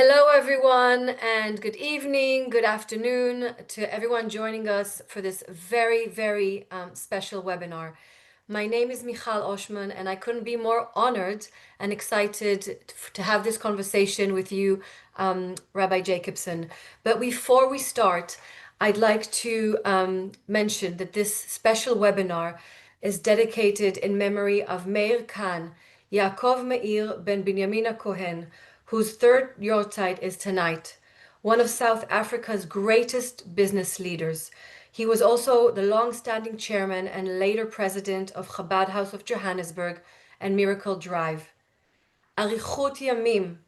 Hello, everyone, and good evening, good afternoon to everyone joining us for this very, very special webinar. My name is Michal Oshman, and I couldn't be more honored and excited to have this conversation with you, Rabbi Jacobson. But before we start, I'd like to mention that this special webinar is dedicated in memory of Meir Khan, Yaakov Meir ben Binyamin Cohen, whose third Yortzeit is tonight, one of South Africa's greatest business leaders. He was also the long-standing chairman and later president of Chabad House of Johannesburg and Miracle Drive. Arichut Yamim,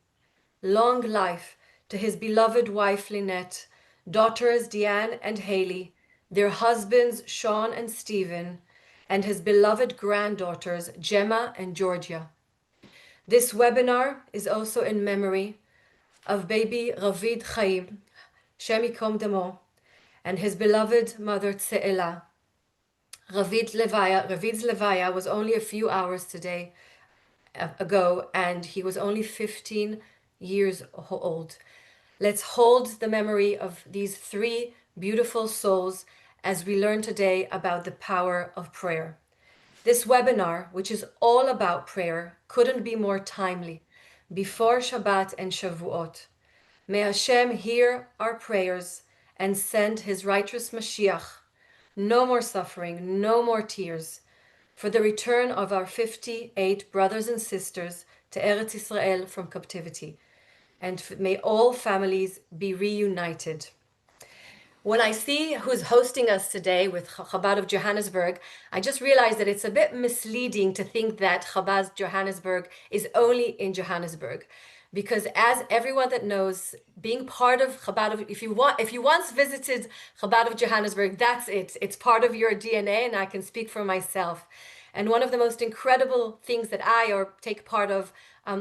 long life to his beloved wife Lynette, daughters Deanne and Haley, their husbands Sean and Stephen, and his beloved granddaughters Gemma and Georgia. This webinar is also in memory of baby Ravid Chaim, Shem Yikom Damo, and his beloved mother Tseela. Ravid's Levaya was only a few hours ago, and he was only 15 years old. Let's hold the memory of these three beautiful souls as we learn today about the power of prayer. This webinar, which is all about prayer, couldn't be more timely before Shabbat and Shavuot. May Hashem hear our prayers and send his righteous Mashiach. No more suffering, no more tears, for the return of our 58 brothers and sisters to Eretz Israel from captivity. And may all families be reunited. When I see who's hosting us today with Chabad of Johannesburg, I just realized that it's a bit misleading to think that Chabad Johannesburg is only in Johannesburg. Because as everyone that knows, being part of Chabad of, if you once visited Chabad of Johannesburg, that's it. It's part of your DNA, and I can speak for myself. And one of the most incredible things that I take part of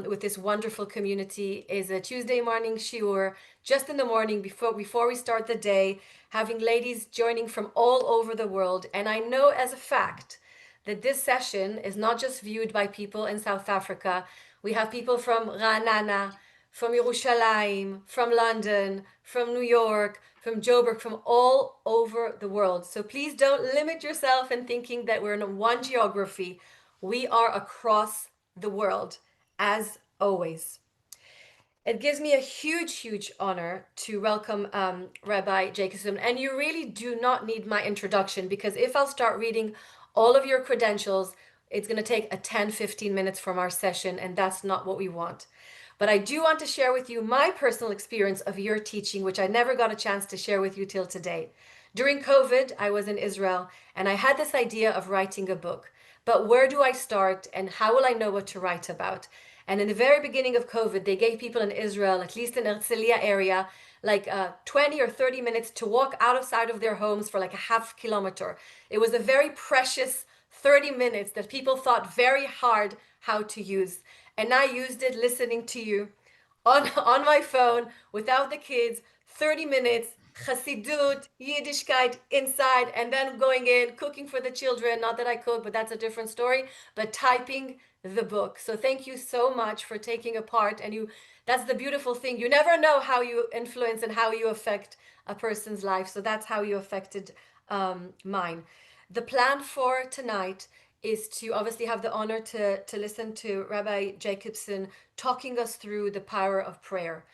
with this wonderful community is a Tuesday morning shiur, just in the morning before we start the day, having ladies joining from all over the world. And I know as a fact that this session is not just viewed by people in South Africa. We have people from Ra'anana, from Yerushalayim, from London, from New York, from Joburg, from all over the world. So please don't limit yourself in thinking that we're in one geography. We are across the world, as always. It gives me a huge, huge honor to welcome Rabbi Jacobson. And you really do not need my introduction, because if I'll start reading all of your credentials, it's going to take 10-15 minutes from our session, and that's not what we want. But I do want to share with you my personal experience of your teaching, which I never got a chance to share with you till today. During COVID, I was in Israel, and I had this idea of writing a book. But where do I start, and how will I know what to write about? And in the very beginning of COVID, they gave people in Israel, at least in Herzliya area, like 20 or 30 minutes to walk outside of their homes for like a half kilometer. It was a very precious 30 minutes that people thought very hard how to use. And I used it listening to you on my phone without the kids, 30 minutes, Chassidut, Yiddishkeit inside, and then going in, cooking for the children. Not that I cook, but that's a different story, but typing the book. So thank you so much for taking a part. And that's the beautiful thing. You never know how you influence and how you affect a person's life. So that's how you affected mine. The plan for tonight is to obviously have the honor to listen to Rabbi Jacobson talking us through the power of prayer.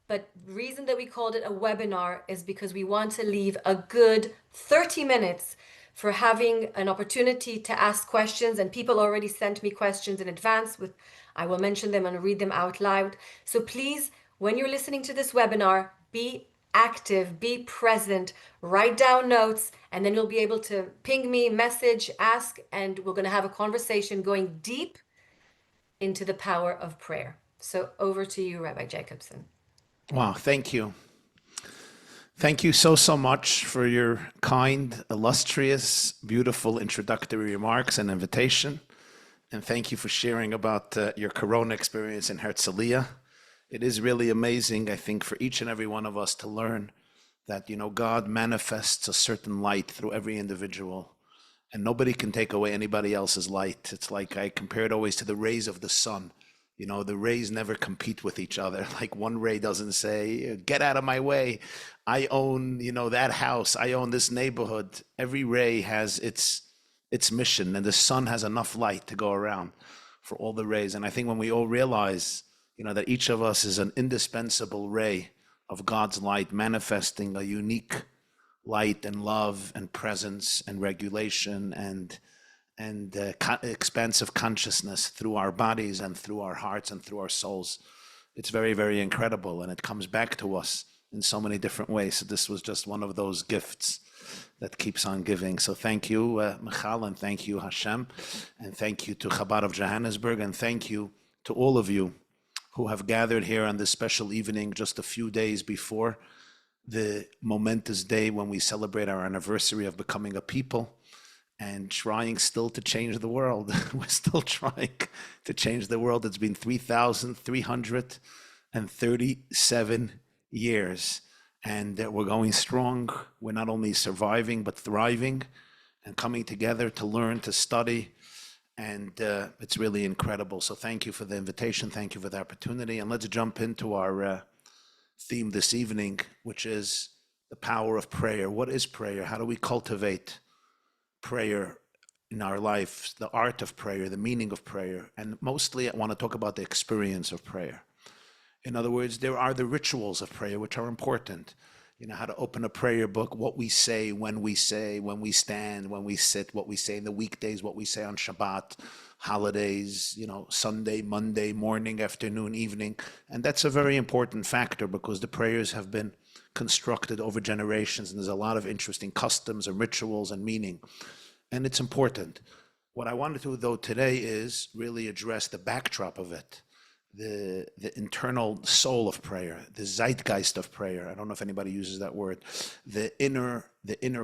But the reason that we called it a webinar is because we want to leave a good 30 minutes for having an opportunity to ask questions. And people already sent me questions in advance. I will mention them and read them out loud. So please, when you're listening to this webinar, be active, be present, write down notes, and then you'll be able to ping me, message, ask, and we're going to have a conversation going deep into the power of prayer. So over to you, Rabbi Jacobson. Wow, thank you. Thank you so much for your kind, illustrious, beautiful introductory remarks and invitation. And thank you for sharing about your Corona experience in Herzliya. It is really amazing, I think, for each and every one of us to learn that, God manifests a certain light through every individual, and nobody can take away anybody else's light. It's like I compare it always to the rays of the sun. You know, the rays never compete with each other. Like one ray doesn't say, get out of my way. I own, you know, that house. I own this neighborhood. Every ray has its mission, and the sun has enough light to go around for all the rays. And I think when we all realize, you know, that each of us is an indispensable ray of God's light, manifesting a unique light and love and presence and regulation and expansive consciousness through our bodies and through our hearts and through our souls. It's very, very incredible, and it comes back to us in so many different ways. So this was just one of those gifts that keeps on giving. So thank you, Michal, and thank you, Hashem, and thank you to Chabad of Johannesburg, and thank you to all of you who have gathered here on this special evening just a few days before the momentous day when we celebrate our anniversary of becoming a people and trying still to change the world. We're still trying to change the world. It's been 3,337 years, and we're going strong. We're not only surviving, but thriving and coming together to learn, to study, and it's really incredible. So thank you for the invitation. Thank you for the opportunity. And let's jump into our theme this evening, which is the power of prayer. What is prayer? How do we cultivate prayer in our life, the art of prayer, the meaning of prayer? And mostly I want to talk about the experience of prayer. In other words, there are the rituals of prayer, which are important. You know, how to open a prayer book, what we say, when we stand, when we sit, what we say in the weekdays, what we say on Shabbat, holidays, you know, Sunday, Monday, morning, afternoon, evening. And that's a very important factor because the prayers have been constructed over generations, and there's a lot of interesting customs and rituals and meaning. And it's important. What I wanted to, though, today is really address the backdrop of it, the internal soul of prayer, the zeitgeist of prayer. I don't know if anybody uses that word, the inner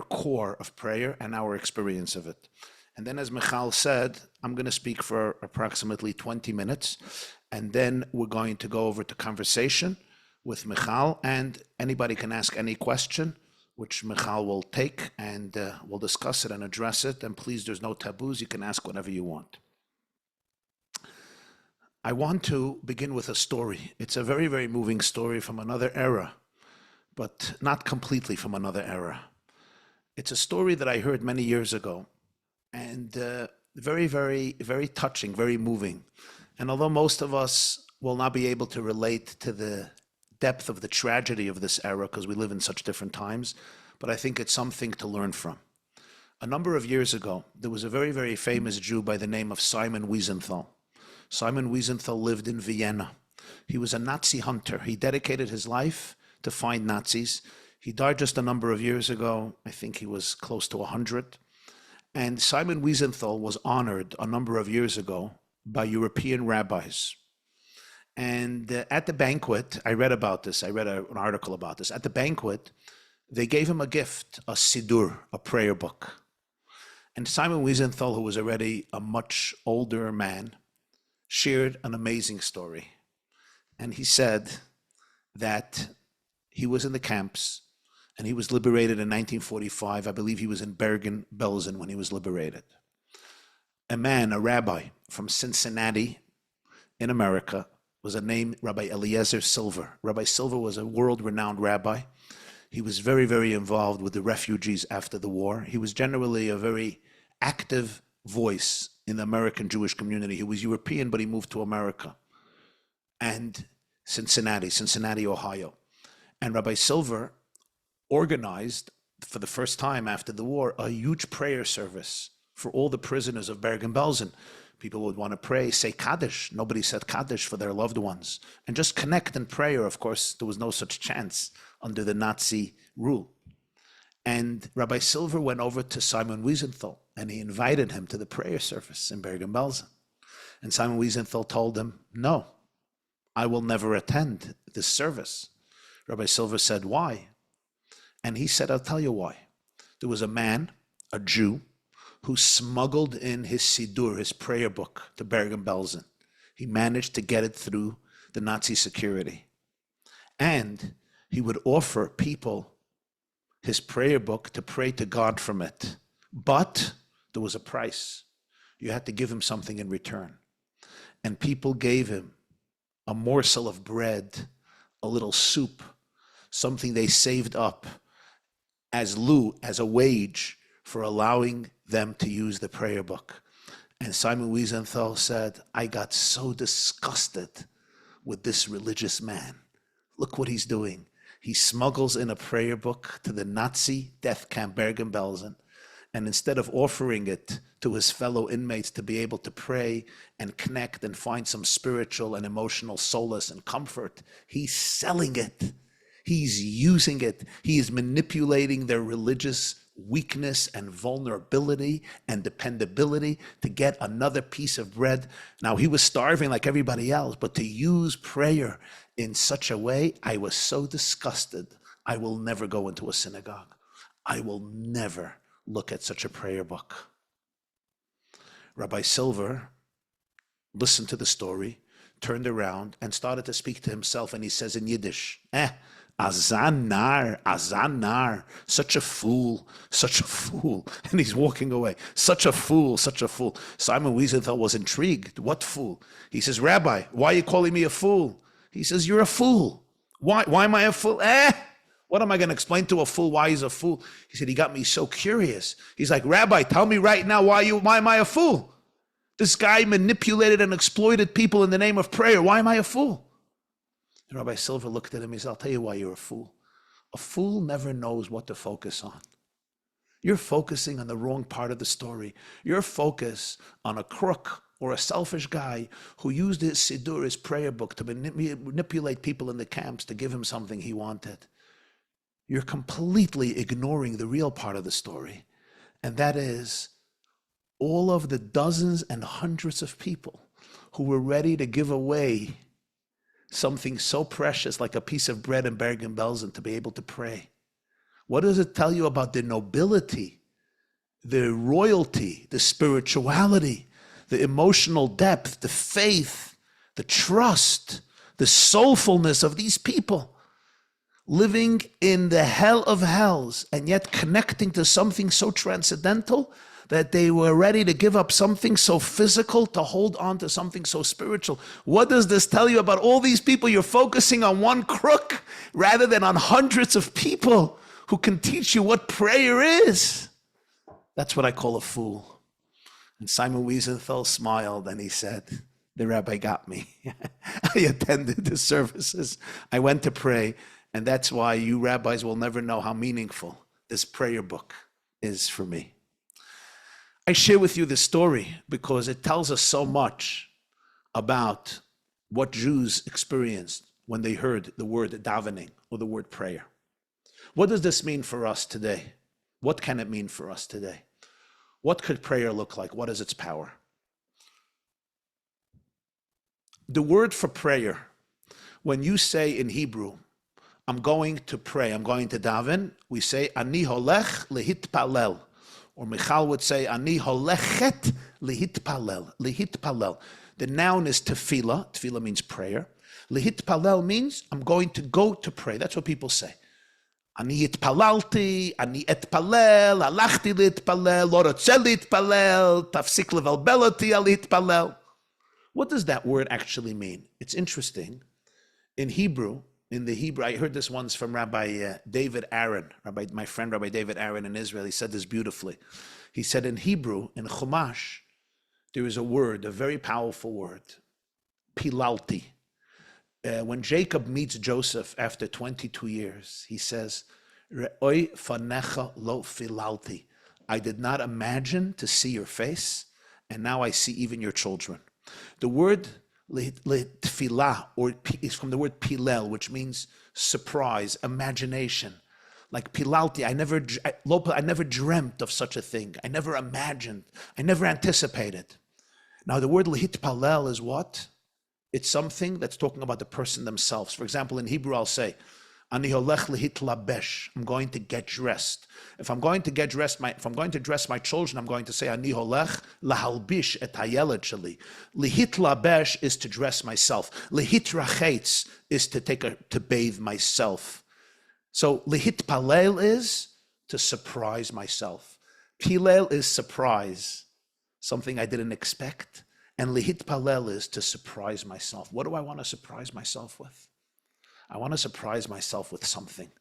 core of prayer and our experience of it. And then, as Michal said, I'm going to speak for approximately 20 minutes, and then we're going to go over to conversation with Michal, and anybody can ask any question, which Michal will take, and we'll discuss it and address it. And please, there's no taboos. You can ask whatever you want. I want to begin with a story. It's a very, very moving story from another era, but not completely from another era. It's a story that I heard many years ago, and very, very, very touching, very moving. And although most of us will not be able to relate to the depth of the tragedy of this era because we live in such different times, but I think it's something to learn from. A number of years ago, there was a very, very famous Jew by the name of Simon Wiesenthal. Simon Wiesenthal lived in Vienna. He was a Nazi hunter. He dedicated his life to find Nazis. He died just a number of years ago. I think he was close to 100. And Simon Wiesenthal was honored a number of years ago by European rabbis. And at the banquet, I read about this. I read an article about this. At the banquet, they gave him a gift, a Siddur, a prayer book. And Simon Wiesenthal, who was already a much older man, shared an amazing story. And he said that he was in the camps and he was liberated in 1945. I believe he was in Bergen-Belsen when he was liberated. A man, a rabbi from Cincinnati in America, was a name Rabbi Eliezer Silver. Rabbi Silver was a world-renowned rabbi. He was very, very involved with the refugees after the war. He was generally a very active voice in the American Jewish community. He was European, but he moved to America and Cincinnati, Ohio. And Rabbi Silver organized, for the first time after the war, a huge prayer service for all the prisoners of Bergen-Belsen. People would want to pray, say Kaddish. Nobody said Kaddish for their loved ones. And just connect in prayer. Of course, there was no such chance under the Nazi rule. And Rabbi Silver went over to Simon Wiesenthal and he invited him to the prayer service in Bergen-Belsen. And Simon Wiesenthal told him, no, I will never attend this service. Rabbi Silver said, why? And he said, I'll tell you why. There was a man, a Jew, who smuggled in his Siddur, his prayer book, to Bergen-Belsen. He managed to get it through the Nazi security. And he would offer people his prayer book to pray to God from it. But there was a price. You had to give him something in return. And people gave him a morsel of bread, a little soup, something they saved up as lieu, as a wage for allowing them to use the prayer book. And Simon Wiesenthal said, I got so disgusted with this religious man. Look what he's doing. He smuggles in a prayer book to the Nazi death camp Bergen-Belsen, and instead of offering it to his fellow inmates to be able to pray and connect and find some spiritual and emotional solace and comfort, he's selling it. He's using it. He is manipulating their religious weakness and vulnerability and dependability to get another piece of bread. Now, he was starving like everybody else, but to use prayer in such a way, I was so disgusted. I will never go into a synagogue. I will never look at such a prayer book. Rabbi Silver listened to the story, turned around, and started to speak to himself, and he says in Yiddish, Azanar, such a fool. And he's walking away. Such a fool. Simon Wiesenthal was intrigued. What fool? He says, Rabbi, why are you calling me a fool? He says, you're a fool. Why am I a fool? What am I going to explain to a fool why he's a fool? He said, he got me so curious. He's like, Rabbi, tell me right now, why am I a fool? This guy manipulated and exploited people in the name of prayer. Why am I a fool? And Rabbi Silver looked at him. He said, I'll tell you why you're a fool. A fool never knows what to focus on. You're focusing on the wrong part of the story. You're focused on a crook or a selfish guy who used his siddur, his prayer book, to manipulate people in the camps to give him something he wanted. You're completely ignoring the real part of the story. And that is all of the dozens and hundreds of people who were ready to give away something so precious like a piece of bread in Bergen-Belsen to be able to pray. What does it tell you about the nobility, the royalty, the spirituality, the emotional depth, the faith, the trust, the soulfulness of these people living in the hell of hells and yet connecting to something so transcendental that they were ready to give up something so physical to hold on to something so spiritual? What does this tell you about all these people? You're focusing on one crook rather than on hundreds of people who can teach you what prayer is. That's what I call a fool. And Simon Wiesenthal smiled and he said, the rabbi got me. I attended the services. I went to pray. And that's why you rabbis will never know how meaningful this prayer book is for me. I share with you this story because it tells us so much about what Jews experienced when they heard the word davening or the word prayer. What does this mean for us today? What can it mean for us today? What could prayer look like? What is its power? The word for prayer, when you say in Hebrew, I'm going to pray, I'm going to daven, we say, Ani holech lehitpalel. Or Michal would say, Ani holechet lehitpalel. Lehitpalel. The noun is tefillah. Tefillah means prayer. Lehitpalel means I'm going to go to pray. That's what people say. Ani itpalalti, ani etpalel, halachti litpalel, lo rotze litpalel, tafsik levelbeloti al itpalel. What does that word actually mean? It's interesting. In the Hebrew, I heard this once from Rabbi David Aaron, my friend Rabbi David Aaron in Israel. He said this beautifully. He said in Hebrew, in Chumash, there is a word, a very powerful word, pilalti. When Jacob meets Joseph after 22 years, he says, Re'oi fanecha lo filalti. I did not imagine to see your face, and now I see even your children. The word tefillah, or is from the word pilel, which means surprise, imagination. Like pilalti, I never dreamt of such a thing. I never imagined. I never anticipated. Now the word lehitpalel is what? It's something that's talking about the person themselves. For example, in Hebrew, I'll say, Ani holech lehitlabesh. I'm going to get dressed. If I'm going to dress my children, I'm going to say Ani holech lahalbish et hayeled sheli. Lehitlabesh is to dress myself. Lehitrachetz is to bathe myself. So lehitpalel is to surprise myself. Pilel is surprise, something I didn't expect, And lihitpalel is to surprise myself. What do I want to surprise myself with? I want to surprise myself with something.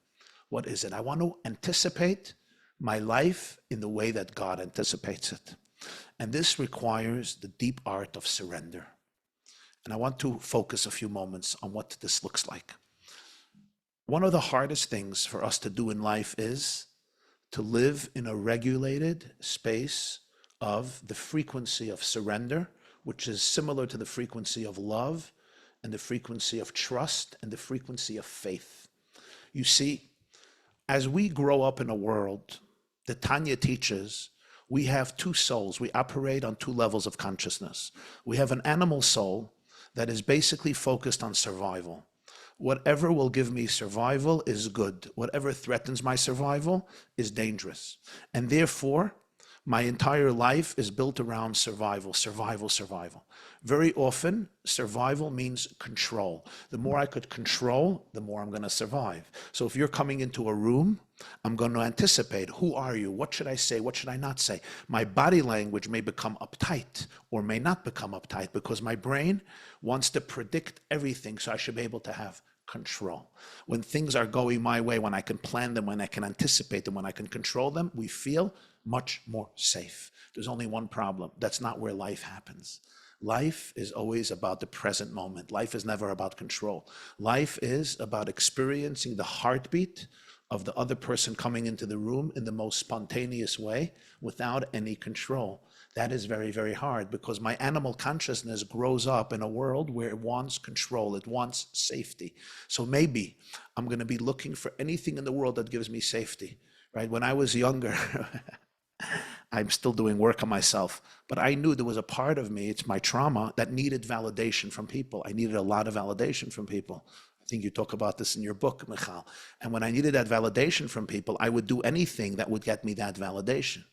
What is it? I want to anticipate my life in the way that God anticipates it. And this requires the deep art of surrender. And I want to focus a few moments on what this looks like. One of the hardest things for us to do in life is to live in a regulated space of the frequency of surrender, which is similar to the frequency of love and the frequency of trust and the frequency of faith. You see, as we grow up in a world, the Tanya teaches we have two souls. We operate on two levels of consciousness. We have an animal soul that is basically focused on survival. Whatever will give me survival is good. Whatever threatens my survival is dangerous. And therefore, my entire life is built around survival, survival, survival. Very often, survival means control. The more I could control, the more I'm going to survive. So if you're coming into a room, I'm going to anticipate, who are you? What should I say? What should I not say? My body language may become uptight or may not become uptight because my brain wants to predict everything, so I should be able to have control. When things are going my way, when I can plan them, when I can anticipate them, when I can control them, we feel much more safe. There's only one problem. That's not where life happens. Life is always about the present moment. Life is never about control. Life is about experiencing the heartbeat of the other person coming into the room in the most spontaneous way without any control. That is very, very hard because my animal consciousness grows up in a world where it wants control, it wants safety. So maybe I'm going to be looking for anything in the world that gives me safety, right? When I was younger, I'm still doing work on myself, but I knew there was a part of me, it's my trauma, that needed validation from people. I needed a lot of validation from people. I think you talk about this in your book, Michal. And when I needed that validation from people, I would do anything that would get me that validation.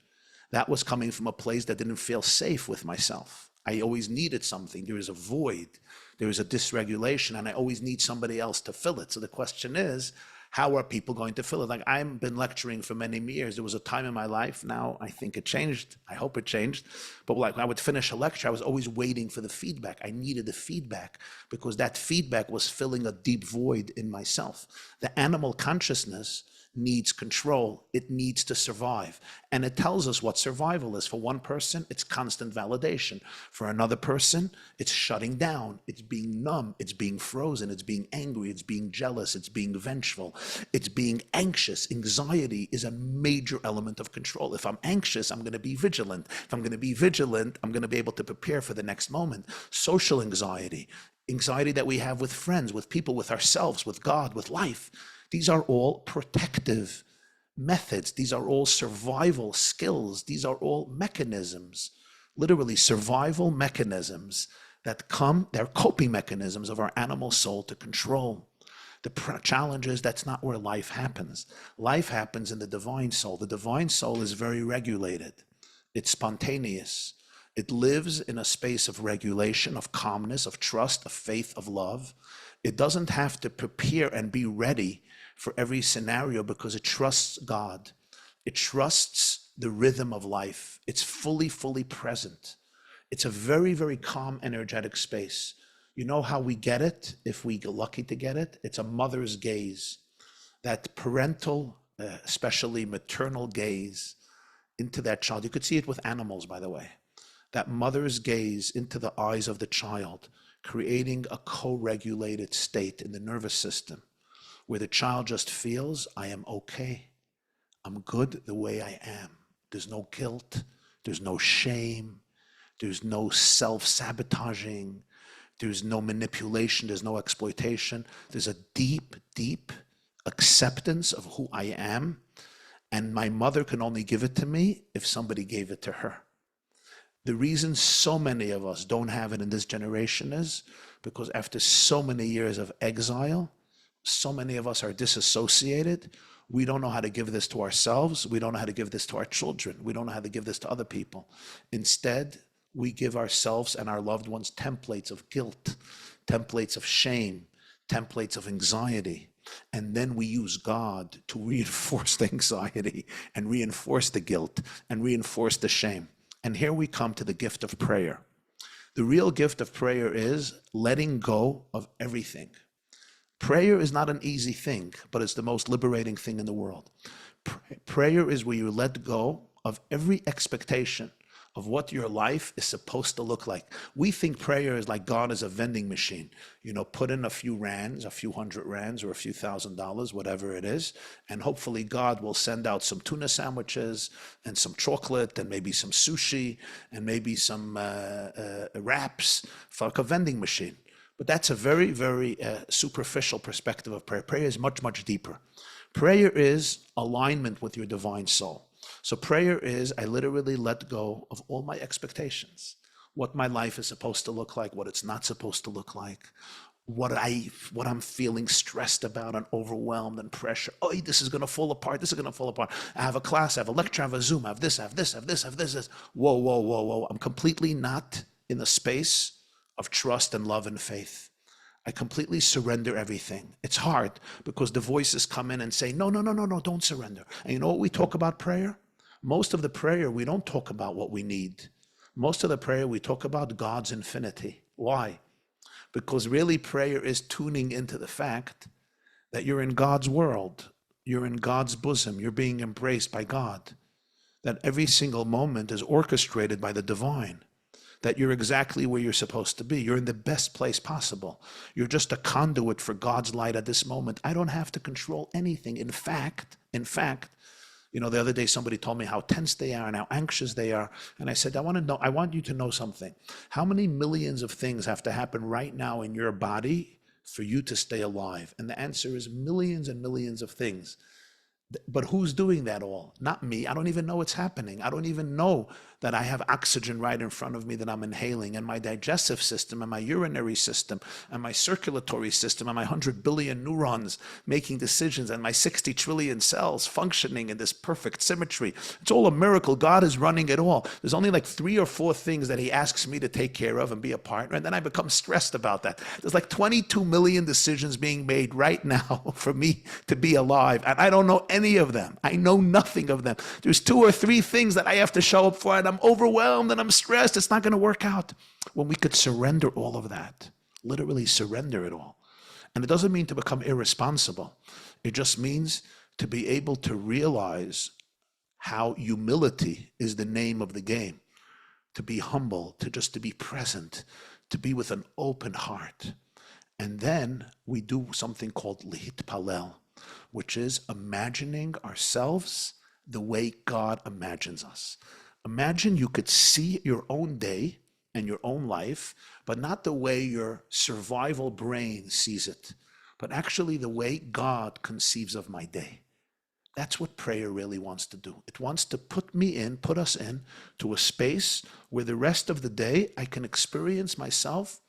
That was coming from a place that didn't feel safe with myself. I always needed something. There is a void, there is a dysregulation, and I always need somebody else to fill it. So the question is, how are people going to fill it? Like, I've been lecturing for many years. There was a time in my life, now I think it changed. I hope it changed. But like, when I would finish a lecture, I was always waiting for the feedback. I needed the feedback because that feedback was filling a deep void in myself. The animal consciousness needs control. It needs to survive. And it tells us what survival is. For one person, it's constant validation. For another person, it's shutting down. It's being numb. It's being frozen. It's being angry. It's being jealous. It's being vengeful. It's being anxious. Anxiety is a major element of control. If I'm anxious, I'm going to be vigilant. If I'm going to be vigilant, I'm going to be able to prepare for the next moment. Social anxiety, anxiety that we have with friends, with people, with ourselves, with God, with life. These are all protective methods. These are all survival skills. These are all mechanisms, literally survival mechanisms that come, they're coping mechanisms of our animal soul to control. The challenge is that's not where life happens. Life happens in the divine soul. The divine soul is very regulated. It's spontaneous. It lives in a space of regulation, of calmness, of trust, of faith, of love. It doesn't have to prepare and be ready for every scenario because it trusts God. It trusts the rhythm of life. It's fully, fully present. It's a very, very calm, energetic space. You know how we get it, if we get lucky to get it? It's a mother's gaze, that parental, especially maternal gaze into that child. You could see it with animals, by the way. That mother's gaze into the eyes of the child, creating a co-regulated state in the nervous system, where the child just feels, I am okay. I'm good the way I am. There's no guilt. There's no shame. There's no self-sabotaging. There's no manipulation. There's no exploitation. There's a deep, deep acceptance of who I am. And my mother can only give it to me if somebody gave it to her. The reason so many of us don't have it in this generation is because after so many years of exile, so many of us are disassociated. We don't know how to give this to ourselves. We don't know how to give this to our children. We don't know how to give this to other people. Instead, we give ourselves and our loved ones templates of guilt, templates of shame, templates of anxiety. And then we use God to reinforce the anxiety and reinforce the guilt and reinforce the shame. And here we come to the gift of prayer. The real gift of prayer is letting go of everything. Prayer is not an easy thing, but it's the most liberating thing in the world. Prayer is where you let go of every expectation of what your life is supposed to look like. We think prayer is like God is a vending machine. You know, put in a few rands, a few hundred rands, or a few $1,000s, whatever it is, and hopefully God will send out some tuna sandwiches and some chocolate and maybe some sushi and maybe some wraps for like a vending machine. But that's a very, very superficial perspective of prayer. Prayer is much, much deeper. Prayer is alignment with your divine soul. So prayer is, I literally let go of all my expectations, what my life is supposed to look like, what it's not supposed to look like, what I'm feeling stressed about and overwhelmed and pressure. Oh, this is going to fall apart. This is going to fall apart. I have a class, I have a lecture, I have a Zoom, I have this, I have this, I have this, I have this. Whoa, whoa, whoa, whoa. I'm completely not in the space of trust and love and faith. I completely surrender everything. It's hard because the voices come in and say, no, no, no, no, no, don't surrender. And you know what we talk about prayer? Most of the prayer, we don't talk about what we need. Most of the prayer, we talk about God's infinity. Why? Because really prayer is tuning into the fact that you're in God's world. You're in God's bosom. You're being embraced by God. That every single moment is orchestrated by the divine. That you're exactly where you're supposed to be. You're in the best place possible. You're just a conduit for God's light at this moment. I don't have to control anything. In fact, you know, the other day somebody told me how tense they are and how anxious they are. And I said, I want you to know something. How many millions of things have to happen right now in your body for you to stay alive? And the answer is millions and millions of things. But who's doing that all? Not me. I don't even know it's happening. I don't even know that I have oxygen right in front of me that I'm inhaling, and my digestive system and my urinary system and my circulatory system and my 100 billion neurons making decisions and my 60 trillion cells functioning in this perfect symmetry. It's all a miracle. God is running it all. There's only like 3 or 4 things that he asks me to take care of and be a partner, and then I become stressed about that. There's like 22 million decisions being made right now for me to be alive, and I don't know any of them. I know nothing of them. There's 2 or 3 things that I have to show up for, and I'm overwhelmed and I'm stressed. It's not going to work out. When we could surrender all of that, literally surrender it all. And it doesn't mean to become irresponsible. It just means to be able to realize how humility is the name of the game. To be humble, to be present, to be with an open heart. And then we do something called lihitpalel, which is imagining ourselves the way God imagines us. Imagine you could see your own day and your own life, but not the way your survival brain sees it, but actually the way God conceives of my day. That's what prayer really wants to do. It wants to put us in to a space where the rest of the day I can experience myself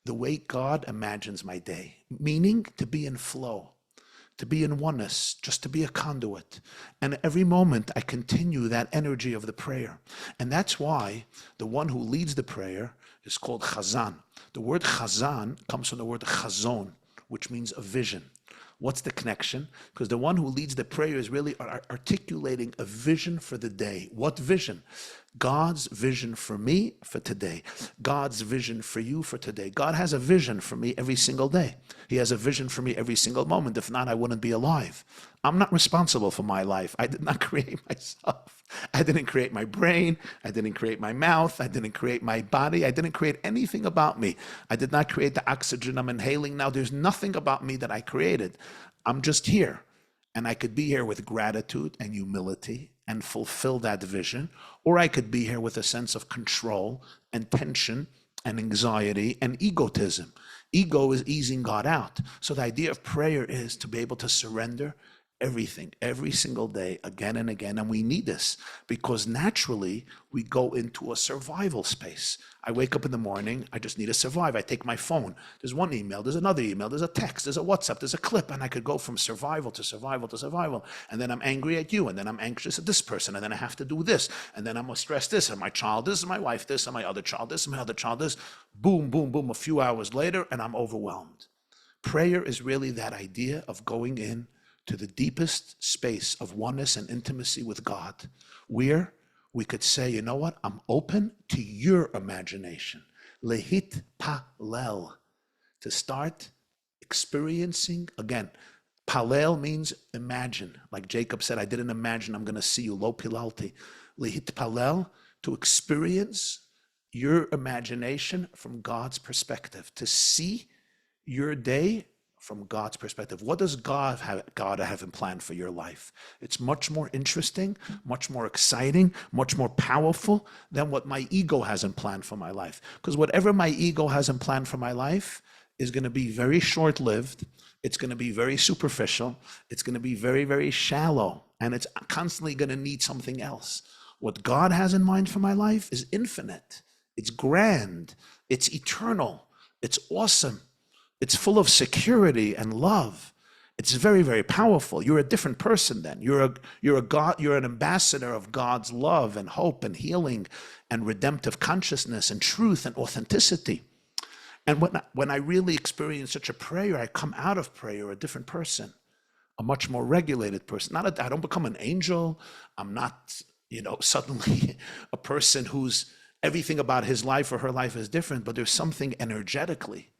the way God imagines my day, meaning to be in flow, to be in oneness, just to be a conduit. And every moment I continue that energy of the prayer. And that's why the one who leads the prayer is called Chazan. The word Chazan comes from the word Chazon, which means a vision. What's the connection? Because the one who leads the prayer is really articulating a vision for the day. What vision? God's vision for me for today. God's vision for you for today. God has a vision for me every single day. He has a vision for me every single moment. If not, I wouldn't be alive. I'm not responsible for my life. I did not create myself. I didn't create my brain. I didn't create my mouth. I didn't create my body. I didn't create anything about me. I did not create the oxygen I'm inhaling now. There's nothing about me that I created. I'm just here. And I could be here with gratitude and humility and fulfill that vision, or I could be here with a sense of control and tension and anxiety and egotism. Ego is easing God out. So the idea of prayer is to be able to surrender everything, every single day, again and again. And we need this because naturally we go into a survival space. I wake up in the morning, I just need to survive. I take my phone. There's one email, there's another email, there's a text, there's a WhatsApp, there's a clip, and I could go from survival to survival to survival. And then I'm angry at you, and then I'm anxious at this person, and then I have to do this, and then I'm gonna stress this, and my child this, and my wife this, and my other child this, and my other child this. Boom, boom, boom, a few hours later, and I'm overwhelmed. Prayer is really that idea of going in to the deepest space of oneness and intimacy with God, where we could say, you know what, I'm open to your imagination. Lehit palel, to start experiencing again. Palel means imagine. Like Jacob said, I didn't imagine I'm going to see you. Lo pilalti. Lehit palel, to experience your imagination from God's perspective, to see your day from God's perspective. What does God have in plan for your life? It's much more interesting, much more exciting, much more powerful than what my ego has in plan for my life. Because whatever my ego has in plan for my life is going to be very short-lived. It's going to be very superficial. It's going to be very, very shallow. And it's constantly going to need something else. What God has in mind for my life is infinite. It's grand. It's eternal. It's awesome. It's full of security and love. It's very, very powerful. You're a different person then. You're an ambassador of God's love and hope and healing and redemptive consciousness and truth and authenticity. And when I really experience such a prayer, I come out of prayer a different person, a much more regulated person. I don't become an angel. I'm not, suddenly a person who's everything about his life or her life is different, but there's something energetically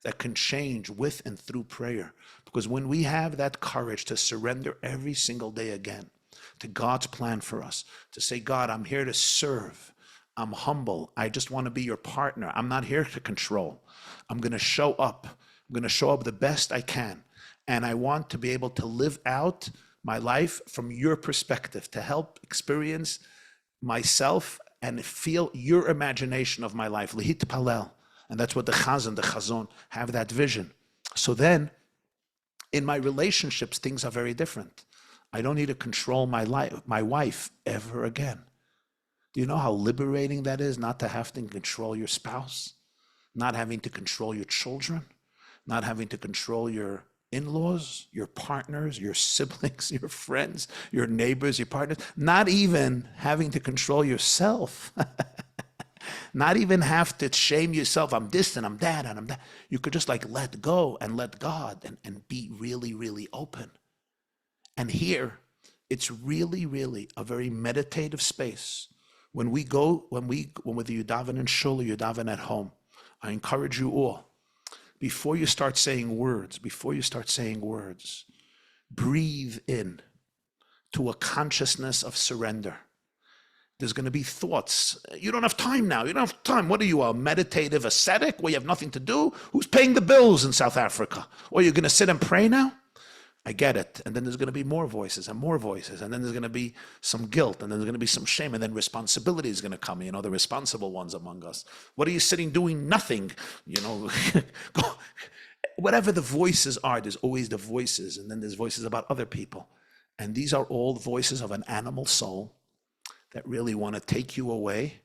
that can change with and through prayer. Because when we have that courage to surrender every single day again to God's plan for us, to say, God, I'm here to serve. I'm humble. I just want to be your partner. I'm not here to control. I'm going to show up. I'm going to show up the best I can. And I want to be able to live out my life from your perspective, to help experience myself and feel your imagination of my life. Lihit palel. And that's what the chazon have that vision. So then, in my relationships, things are very different. I don't need to control my wife ever again. Do you know how liberating that is, not to have to control your spouse, not having to control your children, not having to control your in-laws, your partners, your siblings, your friends, your neighbors, your partners, not even having to control yourself. Not even have to shame yourself. I'm this and I'm that and I'm that. You could just let go and let God and be really, really open. And here, it's really, really a very meditative space. When whether you daven in shul or you daven at home, I encourage you all, before you start saying words, breathe in to a consciousness of surrender. There's going to be thoughts. You don't have time now. You don't have time. What are you, a meditative ascetic where you have nothing to do? Who's paying the bills in South Africa? Or you're going to sit and pray now? I get it. And then there's going to be more voices. And then there's going to be some guilt. And then there's going to be some shame. And then responsibility is going to come, the responsible ones among us. What are you sitting doing? Nothing. Whatever the voices are, there's always the voices. And then there's voices about other people. And these are all the voices of an animal soul that really want to take you away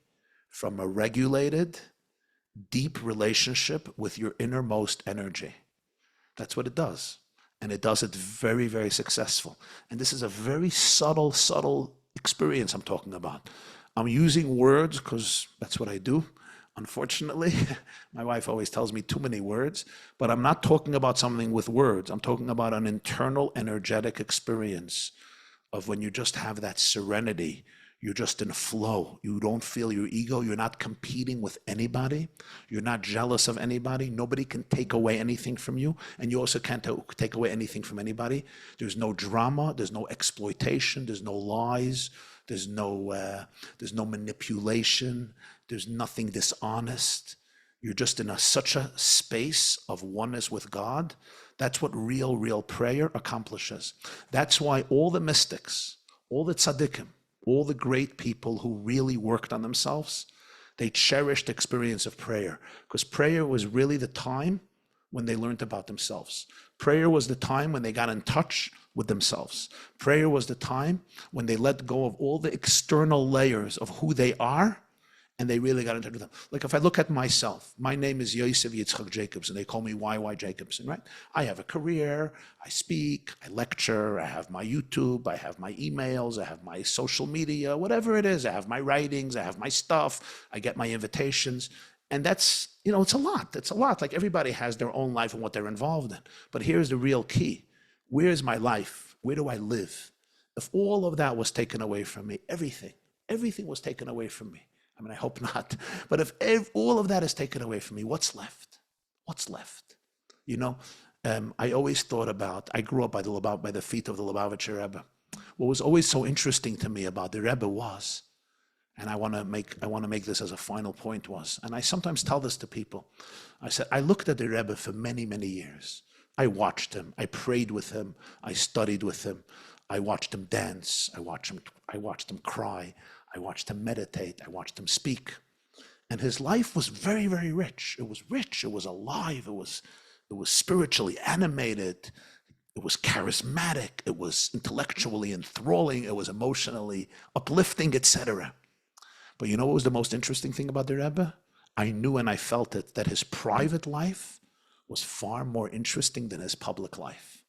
from a regulated, deep relationship with your innermost energy. That's what it does. And it does it very, very successful. And this is a very subtle experience I'm talking about. I'm using words because that's what I do. Unfortunately, my wife always tells me too many words, but I'm not talking about something with words. I'm talking about an internal energetic experience of when you just have that serenity. You're just in flow. You don't feel your ego. You're not competing with anybody. You're not jealous of anybody. Nobody can take away anything from you. And you also can't take away anything from anybody. There's no drama. There's no exploitation. There's no lies. There's no manipulation. There's nothing dishonest. You're just in such a space of oneness with God. That's what real prayer accomplishes. That's why all the mystics, all the tzaddikim, all the great people who really worked on themselves, they cherished the experience of prayer, because prayer was really the time when they learned about themselves. Prayer was the time when they got in touch with themselves. Prayer was the time when they let go of all the external layers of who they are, and they really got in touch with them. Like if I look at myself, my name is Yosef Yitzchak Jacobson. They call me YY Jacobson, right? I have a career, I speak, I lecture, I have my YouTube, I have my emails, I have my social media, whatever it is. I have my writings, I have my stuff, I get my invitations. And that's, it's a lot. It's a lot. Like everybody has their own life and what they're involved in. But here's the real key. Where's my life? Where do I live? If all of that was taken away from me, everything was taken away from me, I mean, I hope not. But if all of that is taken away from me, what's left? What's left? You know, I always thought about, I grew up by the feet of the Lubavitcher Rebbe. What was always so interesting to me about the Rebbe was, and I want to make this as a final point was, and I sometimes tell this to people. I said, I looked at the Rebbe for many, many years. I watched him. I prayed with him. I studied with him. I watched him dance. I watched him cry. I watched him meditate. I watched him speak. And his life was very, very rich. It was rich. It was alive. It was spiritually animated. It was charismatic. It was intellectually enthralling. It was emotionally uplifting, etc. But you know what was the most interesting thing about the Rebbe? I knew and I felt it, that his private life was far more interesting than his public life.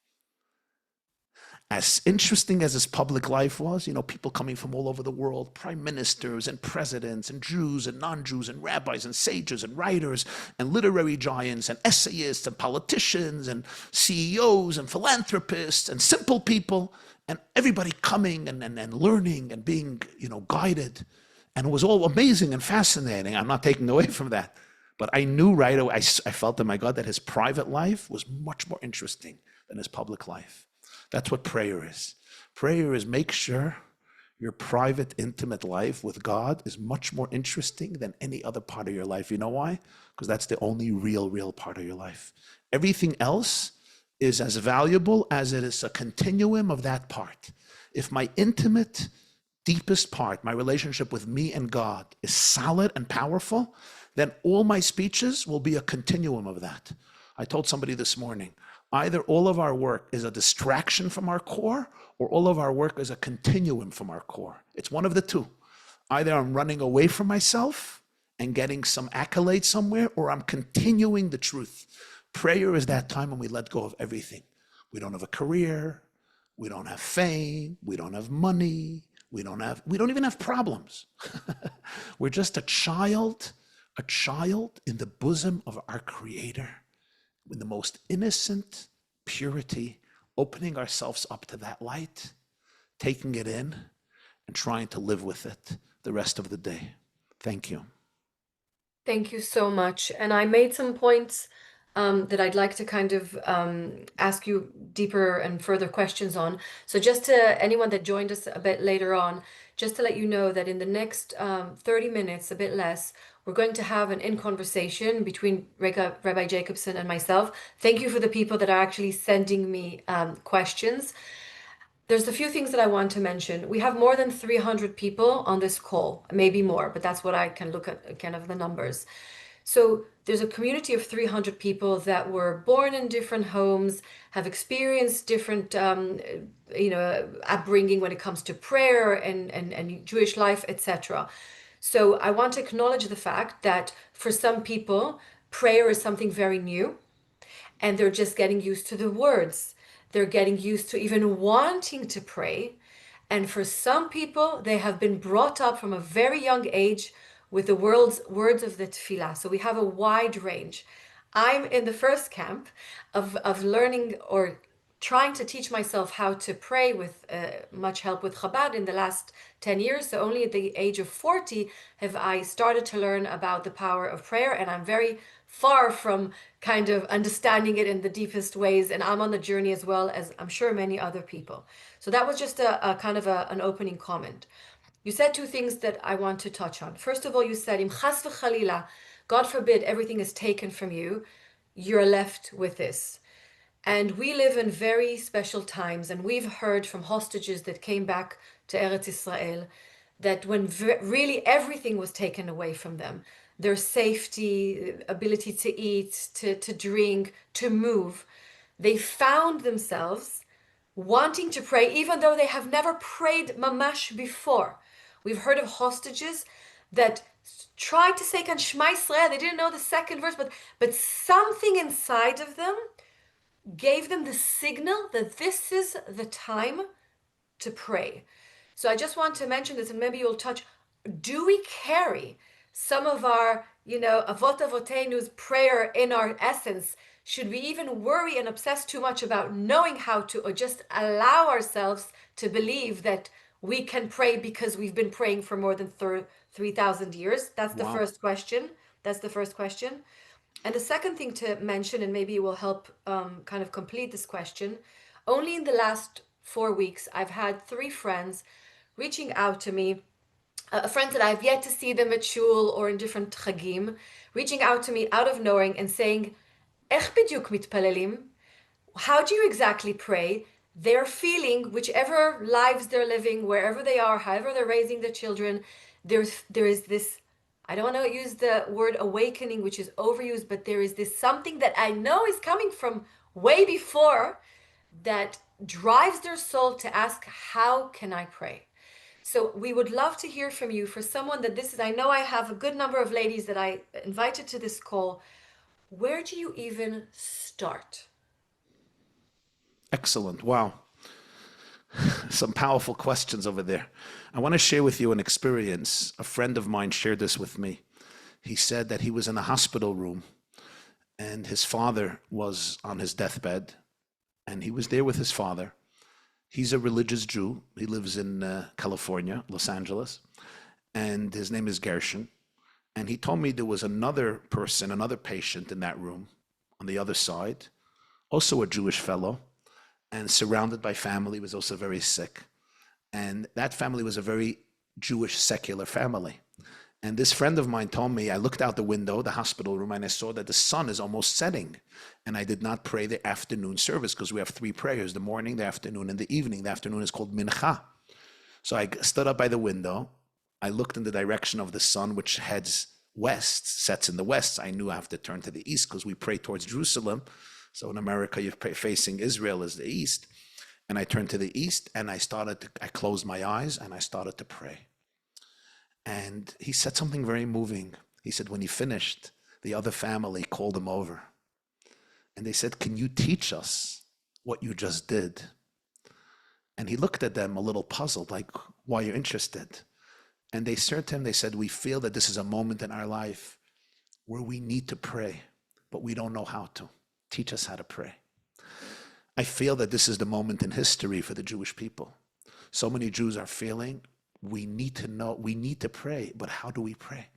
As interesting as his public life was, you know, people coming from all over the world, prime ministers and presidents and Jews and non-Jews and rabbis and sages and writers and literary giants and essayists and politicians and CEOs and philanthropists and simple people, and everybody coming and learning and being, you know, guided. And it was all amazing and fascinating. I'm not taking away from that. But I knew right away, I felt in my gut that his private life was much more interesting than his public life. That's what prayer is. Prayer is make sure your private, intimate life with God is much more interesting than any other part of your life. You know why? Because that's the only real part of your life. Everything else is as valuable as it is a continuum of that part. If my intimate, deepest part, my relationship with me and God, is solid and powerful, then all my speeches will be a continuum of that. I told somebody this morning, either all of our work is a distraction from our core, or all of our work is a continuum from our core. It's one of the two. Either I'm running away from myself and getting some accolade somewhere, or I'm continuing the truth. Prayer is that time when we let go of everything. We don't have a career, we don't have fame, we don't have money, we don't even have problems. We're just a child in the bosom of our Creator, with the most innocent purity, opening ourselves up to that light, taking it in, and trying to live with it the rest of the day. Thank you. Thank you so much. And I made some points that I'd like to kind of ask you deeper and further questions on. So just to anyone that joined us a bit later on, just to let you know that in the next 30 minutes, a bit less, we're going to have an in-conversation between Rabbi Jacobson and myself. Thank you for the people that are actually sending me questions. There's a few things that I want to mention. We have more than 300 people on this call, maybe more, but that's what I can look at, kind of the numbers. So there's a community of 300 people that were born in different homes, have experienced different, upbringing when it comes to prayer and Jewish life, etc. So I want to acknowledge the fact that for some people, prayer is something very new, and they're just getting used to the words. They're getting used to even wanting to pray. And for some people, they have been brought up from a very young age with the words of the tefillah. So we have a wide range. I'm in the first camp of learning or trying to teach myself how to pray with much help with Chabad in the last 10 years. So only at the age of 40 have I started to learn about the power of prayer. And I'm very far from kind of understanding it in the deepest ways. And I'm on the journey as well as I'm sure many other people. So that was just a kind of an opening comment. You said two things that I want to touch on. First of all, you said, Im chas v'chalila, God forbid everything is taken from you, you're left with this. And we live in very special times, and we've heard from hostages that came back to Eretz Israel that when really everything was taken away from them, their safety, ability to eat, to drink, to move, they found themselves wanting to pray, even though they have never prayed mamash before. We've heard of hostages that tried to say Kan Shema Yisrael, they didn't know the second verse, but something inside of them gave them the signal that this is the time to pray. So I just want to mention this, and maybe you'll touch, do we carry some of our, Avot Avotenu's prayer in our essence? Should we even worry and obsess too much about knowing how to, or just allow ourselves to believe that we can pray because we've been praying for more than 3,000 years? That's the Wow. first question. That's the first question. And the second thing to mention, and maybe it will help kind of complete this question, only in the last 4 weeks, I've had three friends reaching out to me, friends that I've yet to see them at shul or in different chagim, reaching out to me out of knowing and saying, איך בדיוק מתפללים? How do you exactly pray? They're feeling, whichever lives they're living, wherever they are, however they're raising their children, there is this, I don't want to use the word awakening, which is overused, but there is this something that I know is coming from way before that drives their soul to ask, how can I pray? So we would love to hear from you. For someone that this is, I know I have a good number of ladies that I invited to this call. Where do you even start? Excellent. Wow. Some powerful questions over there. I want to share with you an experience. A friend of mine shared this with me. He said that he was in a hospital room and his father was on his deathbed and he was there with his father. He's a religious Jew. He lives in California, Los Angeles, and his name is Gershon. And he told me there was another person, another patient in that room on the other side, also a Jewish fellow, and surrounded by family, was also very sick. And that family was a very Jewish secular family. And this friend of mine told me, I looked out the window, the hospital room, and I saw that the sun is almost setting. And I did not pray the afternoon service because we have three prayers, the morning, the afternoon, and the evening. The afternoon is called mincha. So I stood up by the window. I looked in the direction of the sun, which heads west, sets in the west. I knew I have to turn to the east because we pray towards Jerusalem. So in America, you're facing Israel as the east. And I turned to the east and I closed my eyes and I started to pray. And he said something very moving. He said, when he finished, the other family called him over. And they said, can you teach us what you just did? And he looked at them a little puzzled, like, why are you interested? And they said to him, they said, we feel that this is a moment in our life where we need to pray, but we don't know how to. Teach us how to pray. I feel that this is the moment in history for the Jewish people. So many Jews are feeling, we need to know, we need to pray, but how do we pray?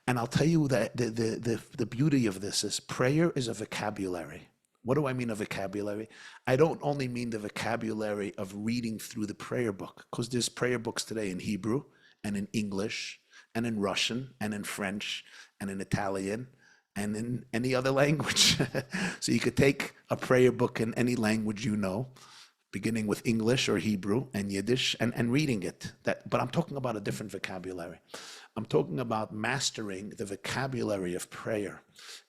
And I'll tell you that the beauty of this is prayer is a vocabulary. What do I mean a vocabulary? I don't only mean the vocabulary of reading through the prayer book, because there's prayer books today in Hebrew and in English and in Russian and in French and in Italian and in any other language. So you could take a prayer book in any language you know, beginning with English or Hebrew and Yiddish and reading it. But I'm talking about a different vocabulary. I'm talking about mastering the vocabulary of prayer.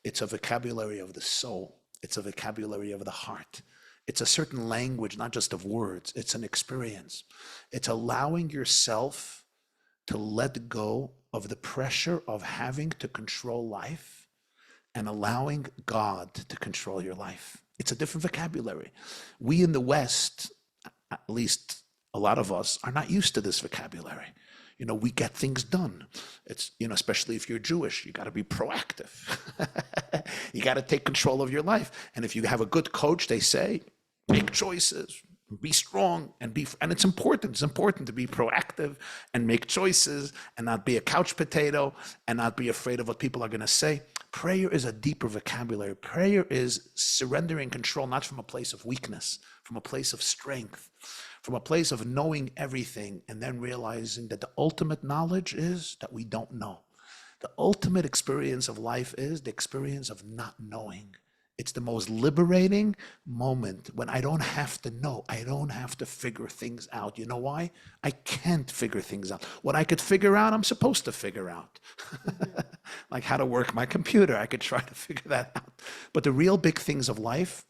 It's a vocabulary of the soul. It's a vocabulary of the heart. It's a certain language, not just of words. It's an experience. It's allowing yourself to let go of the pressure of having to control life and allowing God to control your life. It's a different vocabulary. We in the West, at least a lot of us, are not used to this vocabulary. You know, we get things done. It's, you know, especially if you're Jewish, you got to be proactive. You got to take control of your life. And if you have a good coach, they say, make choices, be strong, and it's important. It's important to be proactive and make choices and not be a couch potato and not be afraid of what people are going to say. Prayer is a deeper vocabulary. Prayer is surrendering control, not from a place of weakness, from a place of strength, from a place of knowing everything and then realizing that the ultimate knowledge is that we don't know. The ultimate experience of life is the experience of not knowing. It's the most liberating moment when I don't have to know. I don't have to figure things out. You know why? I can't figure things out. What I could figure out, I'm supposed to figure out. Like how to work my computer. I could try to figure that out. But the real big things of life,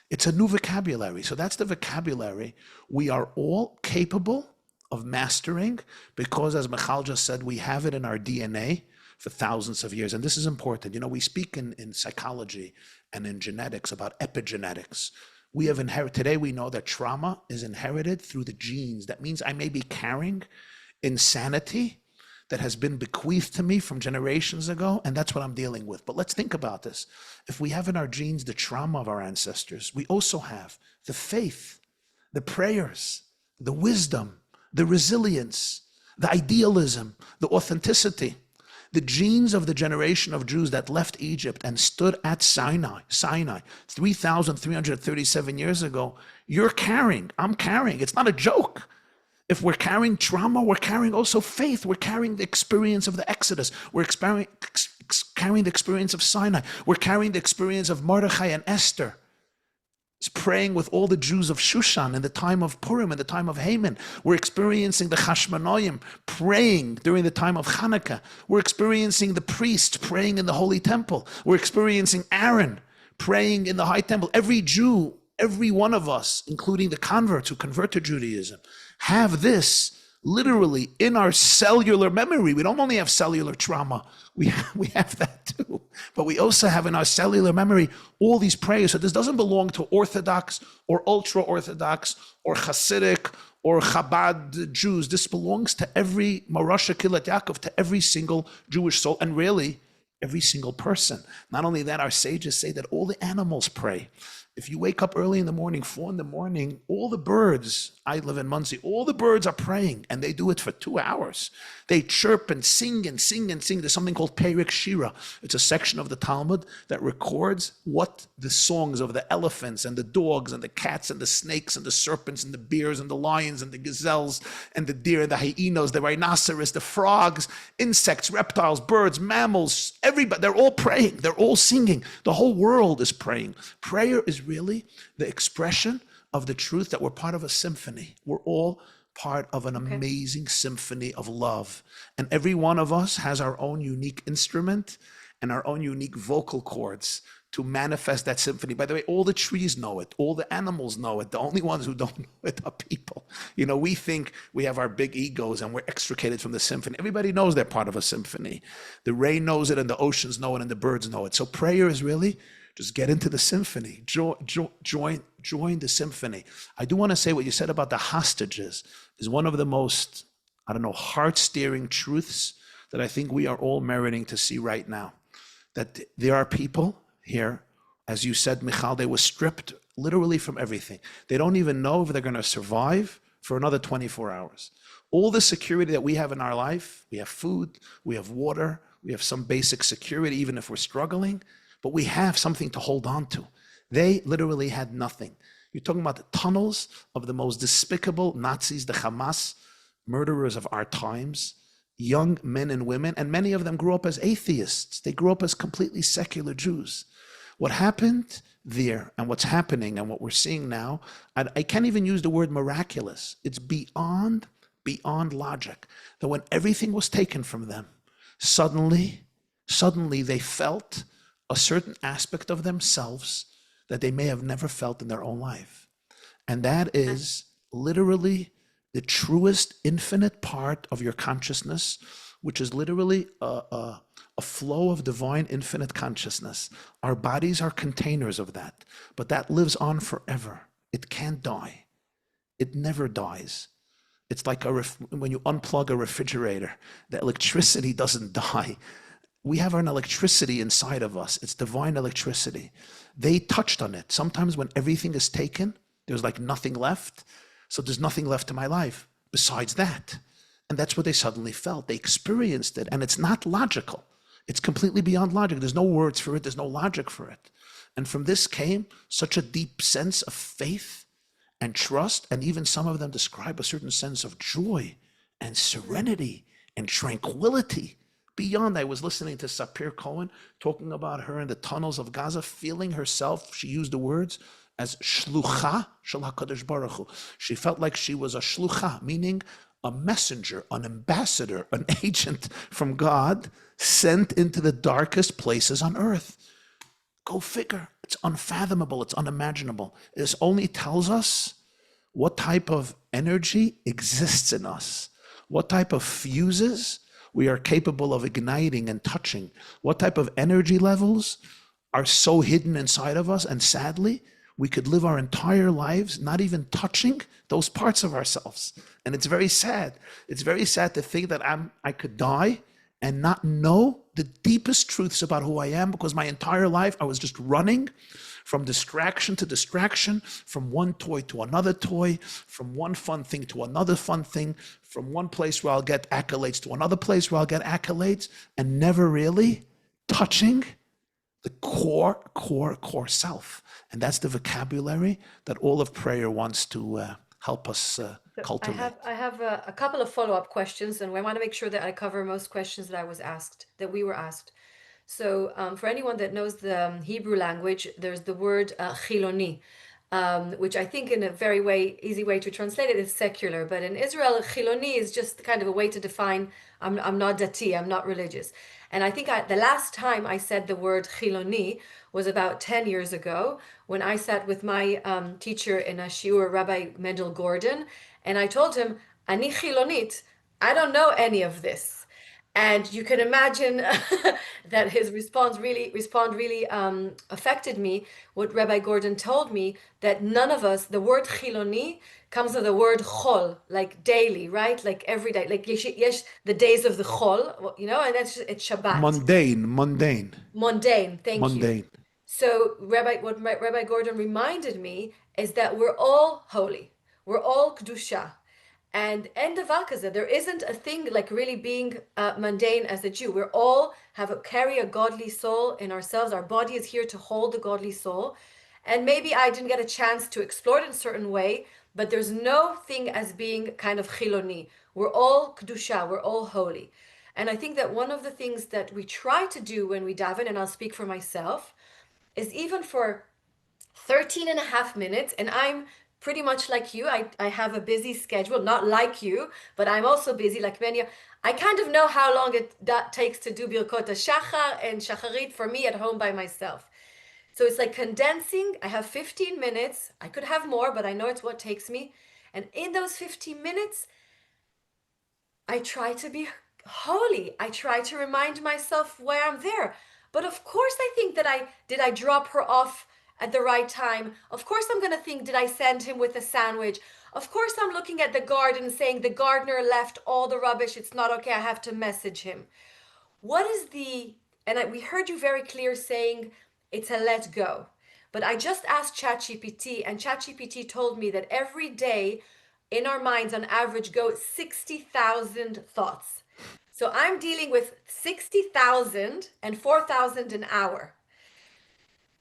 it's a new vocabulary. So that's the vocabulary we are all capable of mastering because, as Michal just said, we have it in our DNA for thousands of years. And this is important. You know, we speak in psychology and in genetics about epigenetics. We have inherited, today we know that trauma is inherited through the genes. That means I may be carrying insanity that has been bequeathed to me from generations ago, and that's what I'm dealing with. But let's think about this. If we have in our genes the trauma of our ancestors, we also have the faith, the prayers, the wisdom, the resilience, the idealism, the authenticity, the genes of the generation of Jews that left Egypt and stood at Sinai 3,337 years ago, you're carrying, I'm carrying. It's not a joke. If we're carrying trauma, we're carrying also faith. We're carrying the experience of the Exodus. We're carrying the experience of Sinai. We're carrying the experience of Mordechai and Esther. It's praying with all the Jews of Shushan in the time of Purim, in the time of Haman. We're experiencing the Hashmonaim praying during the time of Hanukkah. We're experiencing the priest praying in the Holy Temple. We're experiencing Aaron praying in the High Temple. Every Jew, every one of us, including the converts who convert to Judaism, have this literally in our cellular memory. We don't only have cellular trauma, we have that too, but we also have in our cellular memory all these prayers. So this doesn't belong to Orthodox or ultra-Orthodox or Hasidic or Chabad Jews. This belongs to every Morasha Kilat Yaakov, to every single Jewish soul, and really every single person. Not only that, our sages say that all the animals pray. If you wake up early in the morning, 4 a.m, all the birds, I live in Monsey, all the birds are praying, and they do it for 2 hours. They chirp and sing and sing and sing. There's something called Perik Shira. It's a section of the Talmud that records what the songs of the elephants and the dogs and the cats and the snakes and the serpents and the bears and the lions and the gazelles and the deer, the hyenas, the rhinoceros, the frogs, insects, reptiles, birds, mammals, everybody, they're all praying. They're all singing. The whole world is praying. Prayer is really the expression of the truth that we're part of a symphony. We're all part of an amazing symphony of love. And every one of us has our own unique instrument and our own unique vocal cords to manifest that symphony. By the way, all the trees know it. All the animals know it. The only ones who don't know it are people. You know, we think we have our big egos and we're extricated from the symphony. Everybody knows they're part of a symphony. The rain knows it and the oceans know it and the birds know it. So prayer is really just get into the symphony, join the symphony. I do want to say what you said about the hostages is one of the most, heart-steering truths that I think we are all meriting to see right now. That there are people here, as you said, Michal, they were stripped literally from everything. They don't even know if they're going to survive for another 24 hours. All the security that we have in our life, we have food, we have water, we have some basic security, even if we're struggling, but we have something to hold on to. They literally had nothing. You're talking about the tunnels of the most despicable Nazis, the Hamas, murderers of our times, young men and women, and many of them grew up as atheists. They grew up as completely secular Jews. What happened there and what's happening and what we're seeing now, I can't even use the word miraculous. It's beyond logic. That when everything was taken from them, suddenly they felt a certain aspect of themselves that they may have never felt in their own life. And that is literally the truest infinite part of your consciousness, which is literally a flow of divine infinite consciousness. Our bodies are containers of that, but that lives on forever. It can't die. It never dies. It's like when you unplug a refrigerator, the electricity doesn't die. We have an electricity inside of us. It's divine electricity. They touched on it. Sometimes when everything is taken, there's like nothing left. So there's nothing left in my life besides that. And that's what they suddenly felt. They experienced it. And it's not logical. It's completely beyond logic. There's no words for it. There's no logic for it. And from this came such a deep sense of faith and trust. And even some of them describe a certain sense of joy and serenity and tranquility. Beyond, I was listening to Sapir Cohen talking about her in the tunnels of Gaza, feeling herself, she used the words, as shlucha shel HaKadosh Baruch Hu. She felt like she was a shlucha, meaning a messenger, an ambassador, an agent from God sent into the darkest places on earth. Go figure. It's unfathomable. It's unimaginable. This only tells us what type of energy exists in us, what type of fuses we are capable of igniting and touching, what type of energy levels are so hidden inside of us, and sadly, we could live our entire lives not even touching those parts of ourselves. And it's very sad. It's very sad to think that I could die and not know the deepest truths about who I am, because my entire life I was just running from distraction to distraction, from one toy to another toy, from one fun thing to another fun thing, from one place where I'll get accolades to another place where I'll get accolades, and never really touching the core self. And that's the vocabulary that all of prayer wants to help us cultivate. I have a couple of follow-up questions, and I want to make sure that I cover most questions that we were asked. So for anyone that knows the Hebrew language, there's the word chiloni, which I think in a very easy way to translate it is secular. But in Israel, chiloni is just kind of a way to define I'm not dati, I'm not religious. And I think the last time I said the word chiloni was about 10 years ago when I sat with my teacher in a shiur, Rabbi Mendel Gordon, and I told him, Ani chilonit, I don't know any of this. And you can imagine that his response really affected me. What Rabbi Gordon told me, that none of us, the word chiloni comes with the word chol, like daily, right? Like every day, like yesh, the days of the chol, you know, and it's Shabbat. Mundane, thank you. So what Rabbi Gordon reminded me is that we're all holy. We're all kedusha. And endavakaza, there isn't a thing like really being mundane as a Jew. We're all carry a godly soul in ourselves. Our body is here to hold the godly soul. And maybe I didn't get a chance to explore it in a certain way, but there's no thing as being kind of chiloni. We're all kedusha, we're all holy. And I think that one of the things that we try to do when we daven, and I'll speak for myself, is even for 13 and a half minutes, and I'm pretty much like you, I have a busy schedule, not like you, but I'm also busy like many. I kind of know how long that takes to do Birkot HaShachar and Shacharit for me at home by myself. So it's like condensing. I have 15 minutes. I could have more, but I know it's what takes me. And in those 15 minutes, I try to be holy. I try to remind myself why I'm there. But of course, I think that did I drop her off at the right time? Of course, I'm going to think, did I send him with a sandwich? Of course, I'm looking at the garden saying the gardener left all the rubbish. It's not okay. I have to message him. What is we heard you very clear saying it's a let go. But I just asked ChatGPT, and ChatGPT told me that every day in our minds on average go 60,000 thoughts. So I'm dealing with 60,000 and 4,000 an hour.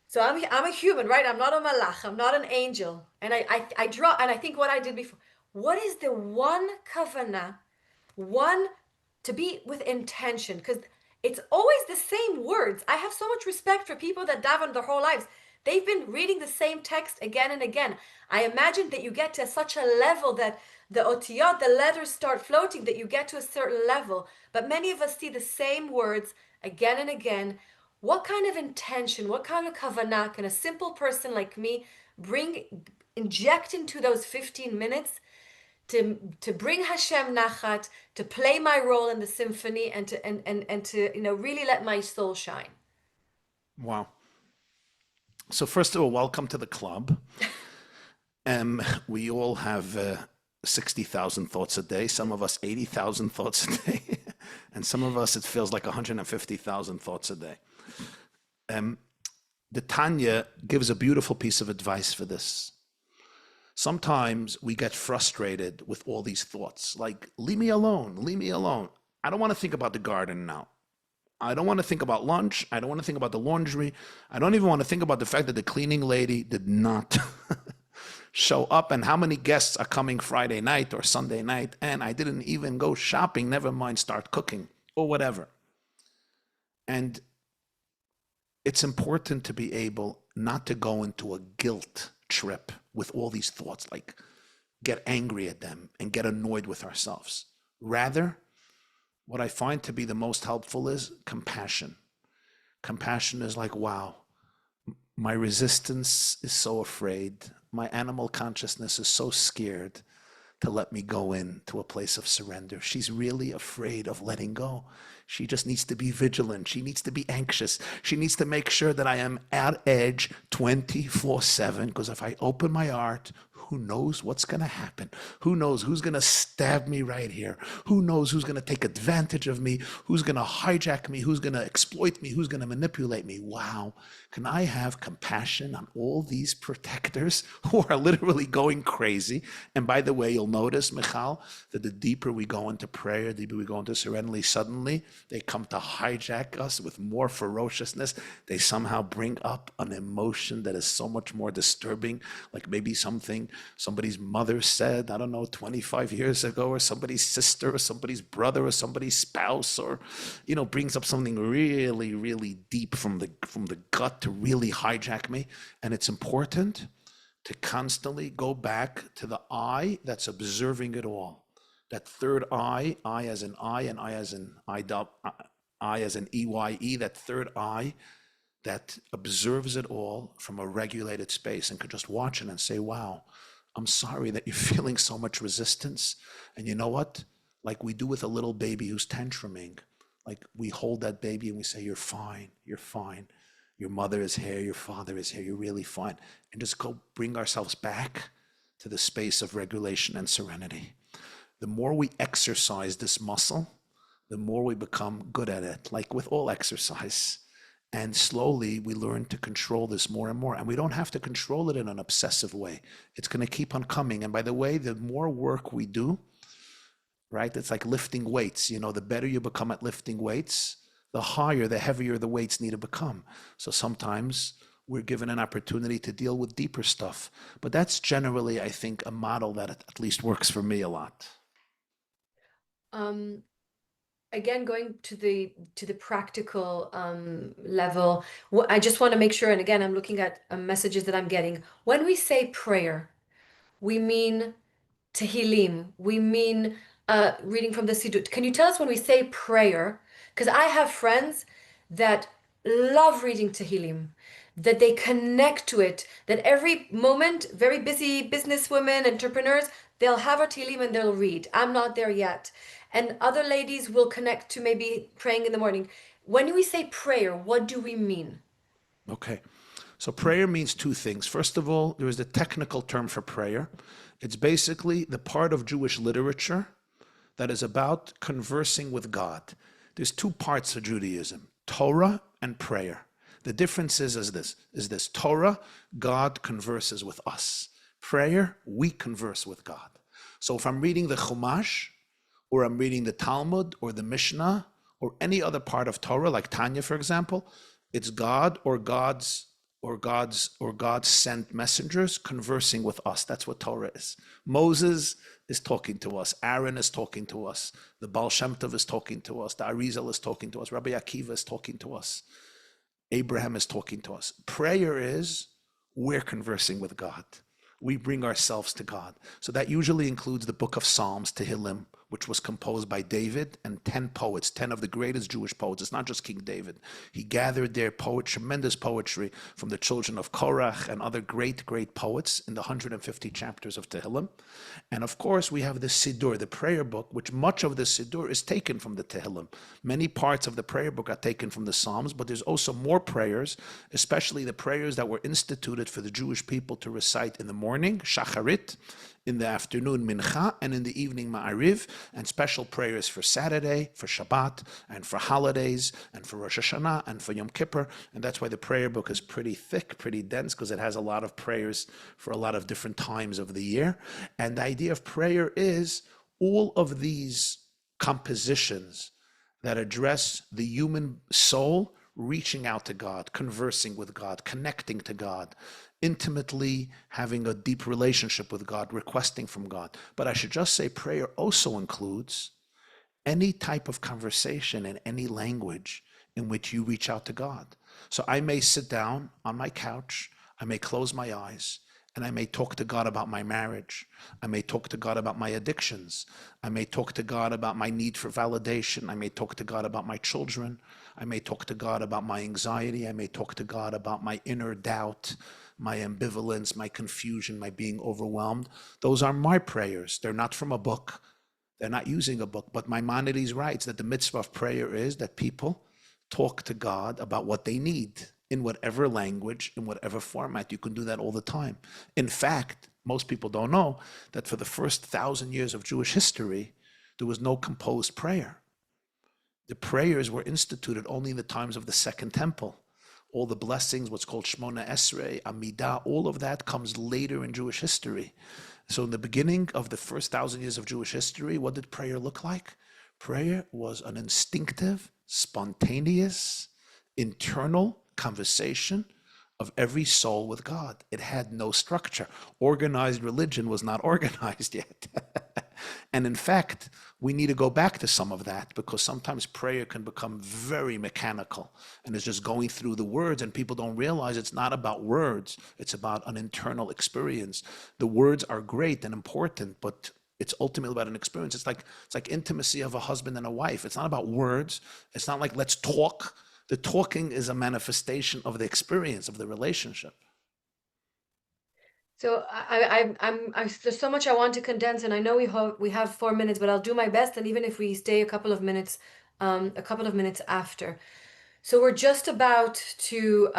So I'm a human, right? I'm not a malach. I'm not an angel. And I draw, and I think what I did before. What is the one kavanah, one to be with intention? Because it's always the same words. I have so much respect for people that daven their whole lives. They've been reading the same text again and again. I imagine that you get to such a level that the otiyot, the letters start floating, that you get to a certain level. But many of us see the same words again and again. What kind of intention, what kind of kavanah can a simple person like me inject into those 15 minutes to bring Hashem nachat, to play my role in the symphony, and to really let my soul shine? Wow. So first of all, welcome to the club. We all have 60,000 thoughts a day. Some of us 80,000 thoughts a day, and some of us it feels like 150,000 thoughts a day. The Tanya gives a beautiful piece of advice for this. Sometimes we get frustrated with all these thoughts, like, leave me alone, leave me alone. I don't want to think about the garden now. I don't want to think about lunch. I don't want to think about the laundry. I don't even want to think about the fact that the cleaning lady did not show up and how many guests are coming Friday night or Sunday night. And I didn't even go shopping, never mind start cooking or whatever. And it's important to be able not to go into a guilt trip with all these thoughts, like get angry at them and get annoyed with ourselves. Rather, what I find to be the most helpful is compassion. Compassion is like, wow, my resistance is so afraid. My animal consciousness is so scared to let me go into a place of surrender. She's really afraid of letting go. She just needs to be vigilant. She needs to be anxious. She needs to make sure that I am at edge 24/7, because if I open my heart, Who knows what's going to happen? Who knows who's going to stab me right here? Who knows who's going to take advantage of me? Who's going to hijack me? Who's going to exploit me? Who's going to manipulate me? Wow. Can I have compassion on all these protectors who are literally going crazy? And by the way, you'll notice, Michal, that the deeper we go into prayer, the deeper we go into serenity, suddenly they come to hijack us with more ferociousness. They somehow bring up an emotion that is so much more disturbing, like maybe something somebody's mother said, I don't know, 25 years ago, or somebody's sister, or somebody's brother, or somebody's spouse, or, brings up something really, really deep from the gut to really hijack me. And it's important to constantly go back to the I that's observing it all. That third I as an I, and I as an I as an EYE, that third I that observes it all from a regulated space and could just watch it and say, wow, I'm sorry that you're feeling so much resistance. And you know what? Like we do with a little baby who's tantruming, like we hold that baby and we say, you're fine, you're fine. Your mother is here, your father is here, you're really fine. And just go bring ourselves back to the space of regulation and serenity. The more we exercise this muscle, the more we become good at it, like with all exercise. And slowly we learn to control this more and more. And we don't have to control it in an obsessive way. It's going to keep on coming. And by the way, the more work we do, right? It's like lifting weights. The better you become at lifting weights, the higher, the heavier the weights need to become. So sometimes we're given an opportunity to deal with deeper stuff. But that's generally, I think, a model that at least works for me a lot. Again, going to the practical level, I just want to make sure, and again, I'm looking at messages that I'm getting. When we say prayer, we mean Tehillim, we mean reading from the Siddur. Can you tell us when we say prayer? Because I have friends that love reading Tehillim, that they connect to it, that every moment, very busy businesswomen, entrepreneurs, they'll have a Tehillim and they'll read. I'm not there yet. And other ladies will connect to maybe praying in the morning. When we say prayer, what do we mean? Okay. So prayer means two things. First of all, there is the technical term for prayer. It's basically the part of Jewish literature that is about conversing with God. There's two parts of Judaism, Torah and prayer. The difference is this. Torah, God converses with us. Prayer, we converse with God. So if I'm reading the Chumash, or I'm reading the Talmud or the Mishnah or any other part of Torah, like Tanya, for example, it's God or God's sent messengers conversing with us. That's what Torah is. Moses is talking to us. Aaron is talking to us. The Baal Shem Tov is talking to us. The Arizal is talking to us. Rabbi Akiva is talking to us. Abraham is talking to us. Prayer is we're conversing with God. We bring ourselves to God. So that usually includes the book of Psalms, Tehillim, which was composed by David and 10 poets, 10 of the greatest Jewish poets. It's not just King David. He gathered their tremendous poetry from the children of Korach and other great, great poets in the 150 chapters of Tehillim. And of course, we have the Siddur, the prayer book, which much of the Siddur is taken from the Tehillim. Many parts of the prayer book are taken from the Psalms, but there's also more prayers, especially the prayers that were instituted for the Jewish people to recite in the morning, Shacharit, in the afternoon, Mincha, and in the evening, Ma'ariv, and special prayers for Saturday, for Shabbat, and for holidays, and for Rosh Hashanah, and for Yom Kippur. And that's why the prayer book is pretty thick, pretty dense, because it has a lot of prayers for a lot of different times of the year. And the idea of prayer is all of these compositions that address the human soul reaching out to God, conversing with God, connecting to God, intimately having a deep relationship with God, requesting from God. But I should just say prayer also includes any type of conversation in any language in which you reach out to God. So I may sit down on my couch, I may close my eyes, and I may talk to God about my marriage. I may talk to God about my addictions. I may talk to God about my need for validation. I may talk to God about my children. I may talk to God about my anxiety. I may talk to God about my inner doubt, my ambivalence, my confusion, my being overwhelmed. Those are my prayers. They're not from a book. They're not using a book. But Maimonides writes that the mitzvah of prayer is that people talk to God about what they need. in whatever language, in whatever format. You can do that all the time. In fact, most people don't know that for the first 1,000 years of Jewish history, there was no composed prayer. The prayers were instituted only in the times of the Second Temple. All the blessings, what's called Shmona Esrei, Amidah, all of that comes later in Jewish history. So in the beginning of the first 1,000 years of Jewish history, what did prayer look like? Prayer was an instinctive, spontaneous, internal conversation of every soul with God. It had no structure. Organized religion was not organized yet. And in fact, we need to go back to some of that, because sometimes prayer can become very mechanical and it's just going through the words, and people don't realize it's not about words. It's about an internal experience. The words are great and important, but it's ultimately about an experience. It's like intimacy of a husband and a wife. It's not about words. It's not like let's talk. The talking is a manifestation of the experience of the relationship. So there's so much I want to condense, and I know we have 4 minutes, but I'll do my best. And even if we stay a couple of minutes after. So we're just about to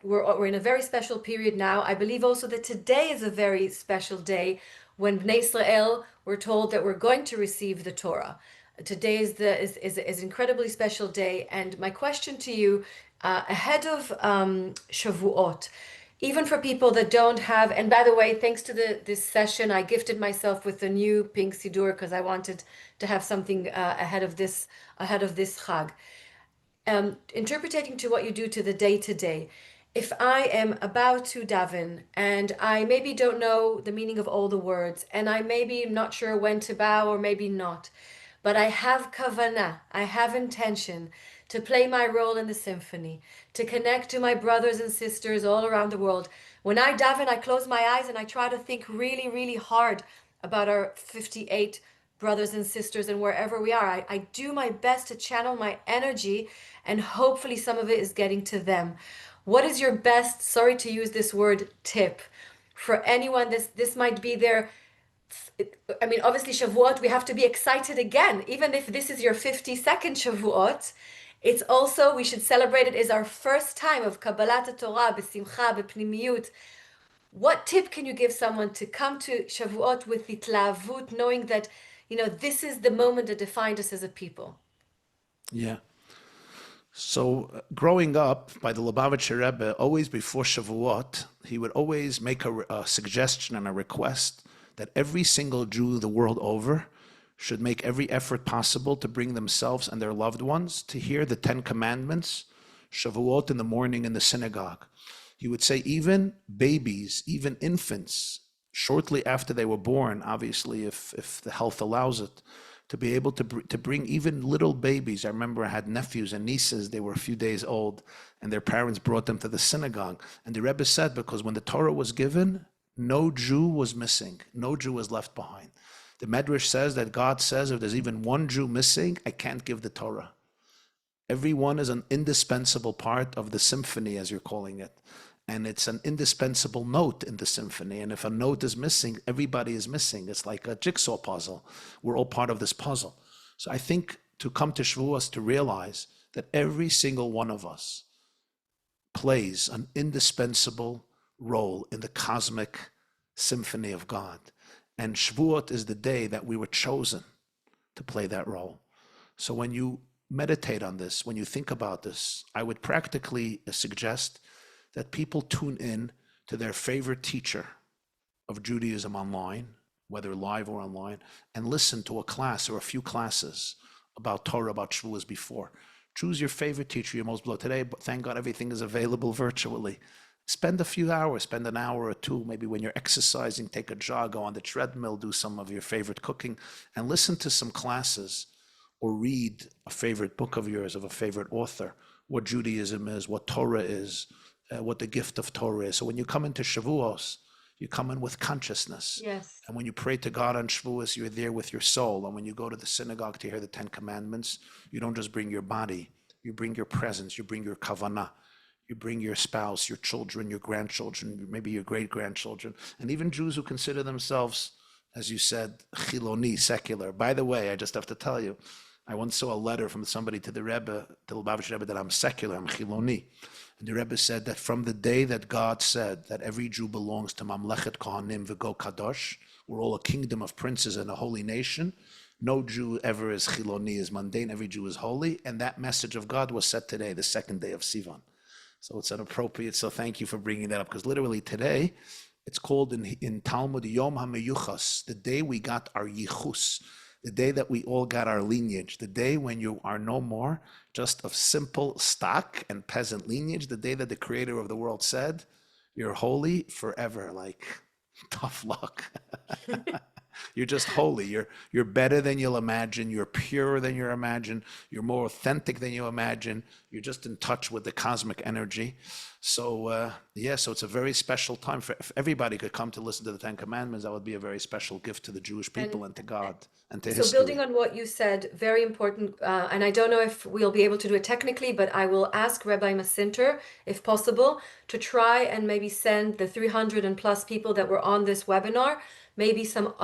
we're in a very special period now. I believe also that today is a very special day when Bnei Israel were told that we're going to receive the Torah. Today is an incredibly special day, and my question to you, ahead of Shavuot, even for people that don't have, and by the way, thanks to this session, I gifted myself with the new pink Siddur because I wanted to have something ahead of this Chag. Interpreting to what you do to the day-to-day. If I am about to daven and I maybe don't know the meaning of all the words, and I maybe am not sure when to bow or maybe not, but I have kavanah, I have intention to play my role in the symphony, to connect to my brothers and sisters all around the world. When I daven, I close my eyes and I try to think really, really hard about our 58 brothers and sisters and wherever we are. I do my best to channel my energy, and hopefully some of it is getting to them. What is your best, sorry to use this word, tip for anyone? This might be their, I mean, obviously Shavuot, we have to be excited again. Even if this is your 52nd Shavuot, it's also, we should celebrate it as our first time of Kabbalat Torah, b'simcha, b'pnimiyut. What tip can you give someone to come to Shavuot with itlavut, knowing that, this is the moment that defined us as a people? Yeah. So growing up by the Lubavitcher Rebbe, always before Shavuot, he would always make a suggestion and a request that every single Jew the world over should make every effort possible to bring themselves and their loved ones to hear the 10 Commandments, Shavuot in the morning in the synagogue. He would say even babies, even infants, shortly after they were born, obviously if the health allows it, to be able to bring even little babies. I remember I had nephews and nieces, they were a few days old, and their parents brought them to the synagogue. And the Rebbe said, because when the Torah was given, no Jew was missing, no Jew was left behind. The Medrash says that God says, if there's even one Jew missing, I can't give the Torah. Everyone is an indispensable part of the symphony, as you're calling it. And it's an indispensable note in the symphony. And if a note is missing, everybody is missing. It's like a jigsaw puzzle. We're all part of this puzzle. So I think to come to Shavuos to realize that every single one of us plays an indispensable role in the cosmic symphony of God. And Shavuot is the day that we were chosen to play that role. So when you meditate on this, when you think about this, I would practically suggest that people tune in to their favorite teacher of Judaism online, whether live or online, and listen to a class or a few classes about Torah, about Shavuos before. Choose your favorite teacher, your most beloved. Today, thank God, everything is available virtually. Spend a few hours, spend an hour or two, maybe when you're exercising, take a jog, go on the treadmill, do some of your favorite cooking, and listen to some classes or read a favorite book of yours, of a favorite author, what Judaism is, what Torah is, what the gift of Torah is. So when you come into Shavuos, you come in with consciousness. Yes. And when you pray to God on Shavuos, you're there with your soul. And when you go to the synagogue to hear the 10 Commandments, you don't just bring your body, you bring your presence, you bring your kavanah, you bring your spouse, your children, your grandchildren, maybe your great-grandchildren, and even Jews who consider themselves, as you said, chiloni, secular. By the way, I just have to tell you, I once saw a letter from somebody to the Rebbe, to the Lubavitch Rebbe, that I'm secular, I'm Chiloni. And the Rebbe said that from the day that God said that every Jew belongs to Mamlechet Kohanim V'go Kadosh, we're all a kingdom of princes and a holy nation, no Jew ever is Chiloni, is mundane, every Jew is holy. And that message of God was said today, the second day of Sivan. So it's an appropriate, so thank you for bringing that up, because literally today, it's called in Talmud Yom HaMeyuchas, the day we got our Yichus, the day that we all got our lineage, the day when you are no more just of simple stock and peasant lineage, the day that the creator of the world said, you're holy forever, like tough luck. You're just holy. You're better than you'll imagine. You're purer than you imagine. You're more authentic than you imagine. You're just in touch with the cosmic energy. So so it's a very special time for if everybody could come to listen to the Ten Commandments. That would be a very special gift to the Jewish people and to God and to So building history. on what you said, very important, and I don't know if we'll be able to do it technically, but I will ask Rabbi Masinter, if possible, to try and maybe send the 300 and plus people that were on this webinar, maybe some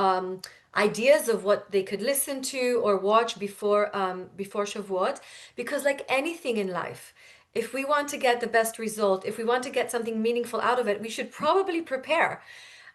ideas of what they could listen to or watch before Shavuot, because like anything in life, if we want to get the best result, if we want to get something meaningful out of it, we should probably prepare.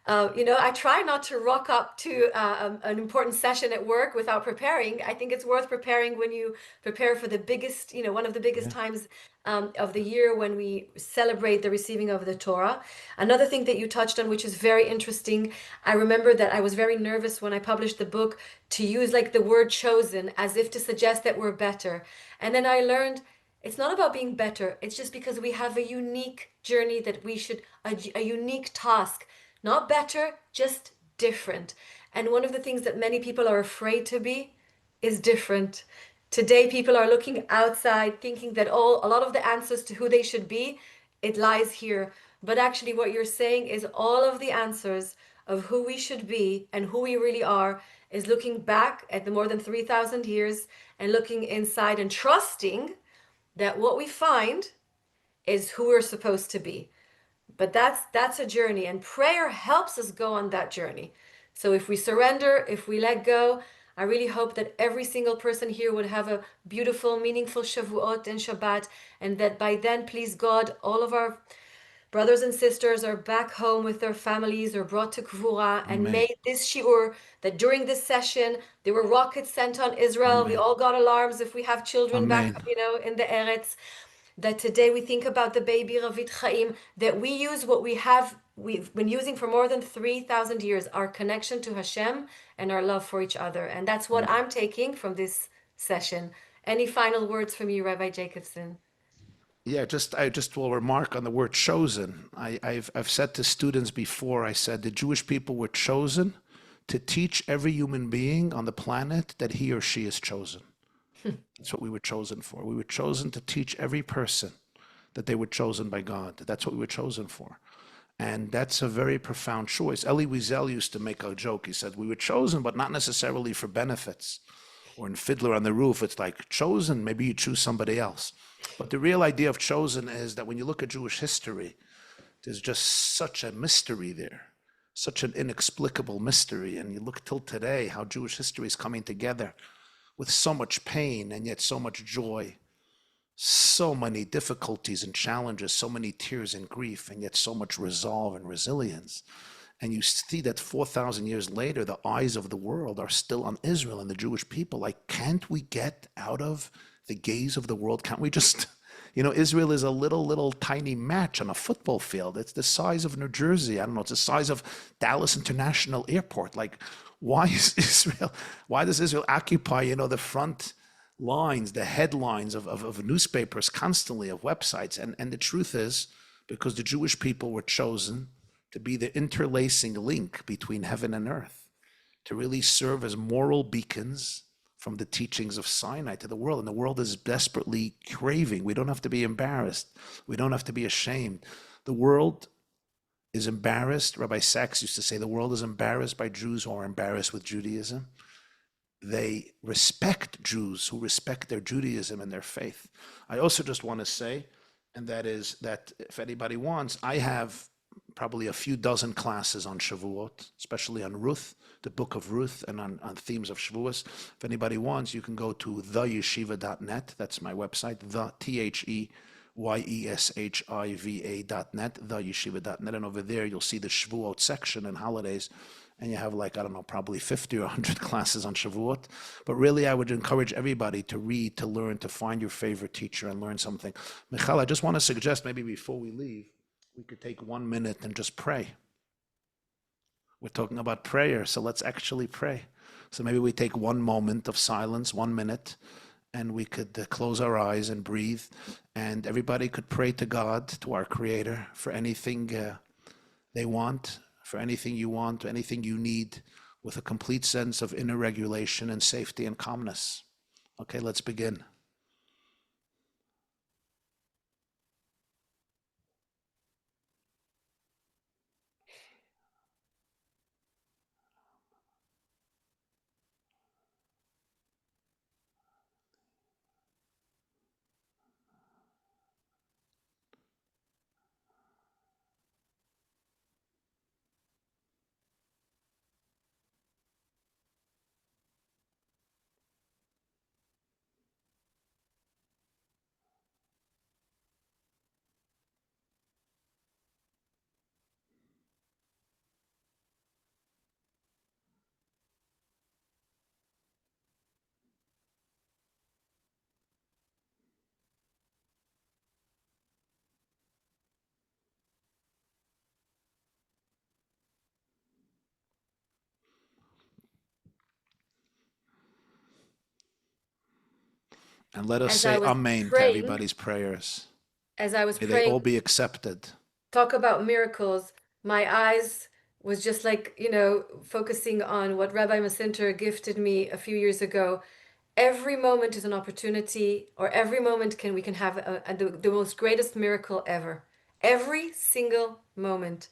I try not to rock up to an important session at work without preparing. I think it's worth preparing when you prepare for the biggest, one of the biggest times of the year when we celebrate the receiving of the Torah. Another thing that you touched on, which is very interesting, I remember that I was very nervous when I published the book to use like the word chosen as if to suggest that we're better. And then I learned it's not about being better. It's just because we have a unique journey that we should, a unique task. Not better, just different. And one of the things that many people are afraid to be is different. Today, people are looking outside, thinking that a lot of the answers to who they should be, it lies here. But actually, what you're saying is all of the answers of who we should be and who we really are is looking back at the more than 3,000 years and looking inside and trusting that what we find is who we're supposed to be. But that's a journey, and prayer helps us go on that journey. So if we surrender, if we let go, I really hope that every single person here would have a beautiful, meaningful Shavuot and Shabbat, and that by then, please God, all of our brothers and sisters are back home with their families or brought to Kvura, and Amen. may this shiur, that during this session, there were rockets sent on Israel. We Amen. all got alarms if we have children back, Amen. in the Eretz, that today we think about the baby Ravit Chaim, that we use what we've been using for more than 3,000 years, our connection to Hashem and our love for each other. And that's what I'm taking from this session. Any final words from you, Rabbi Jacobson? Yeah, I just will remark on the word chosen. I've said to students before, I said the Jewish people were chosen to teach every human being on the planet that he or she is chosen. That's what we were chosen for. We were chosen to teach every person that they were chosen by God. That's what we were chosen for. And that's a very profound choice. Elie Wiesel used to make a joke. He said, we were chosen, but not necessarily for benefits. Or in Fiddler on the Roof, it's like chosen, maybe you choose somebody else. But the real idea of chosen is that when you look at Jewish history, there's just such a mystery there, such an inexplicable mystery. And you look till today, how Jewish history is coming together with so much pain and yet so much joy, so many difficulties and challenges, so many tears and grief, and yet so much resolve and resilience. And you see that 4,000 years later, the eyes of the world are still on Israel and the Jewish people. Like, can't we get out of the gaze of the world? Can't we just, Israel is a little tiny match on a football field. It's the size of New Jersey. I don't know, it's the size of Dallas International Airport. Like, why does Israel occupy, the front lines, the headlines of newspapers constantly, of websites? And the truth is, because the Jewish people were chosen to be the interlacing link between heaven and earth, to really serve as moral beacons from the teachings of Sinai to the world. And the world is desperately craving. We don't have to be embarrassed. We don't have to be ashamed. The world is embarrassed. Rabbi Sachs used to say the world is embarrassed by Jews who are embarrassed with Judaism. They respect Jews who respect their Judaism and their faith. I also just want to say, and that is that if anybody wants, I have probably a few dozen classes on Shavuot, especially on Ruth, the book of Ruth, and on themes of Shavuos. If anybody wants, you can go to theyeshiva.net. That's my website, theyeshiva.net, theyeshiva.net. And over there, you'll see the Shavuot section and holidays. And you have like, I don't know, probably 50 or 100 classes on Shavuot. But really, I would encourage everybody to read, to learn, to find your favorite teacher and learn something. Michal, I just want to suggest maybe before we leave, we could take 1 minute and just pray. We're talking about prayer, so let's actually pray. So maybe we take 1 moment of silence, 1 minute, and we could close our eyes and breathe. And everybody could pray to God, to our Creator, for anything they want, for anything you want, anything you need, with a complete sense of inner regulation and safety and calmness. Okay, let's begin. And let us As say I was Amen to praying, everybody's prayers. as I was May they all praying, be accepted. talk about miracles, my eyes was just like, focusing on what Rabbi Masinter gifted me a few years ago. Every moment is an opportunity, or every moment we can have the most greatest miracle ever. Every single moment.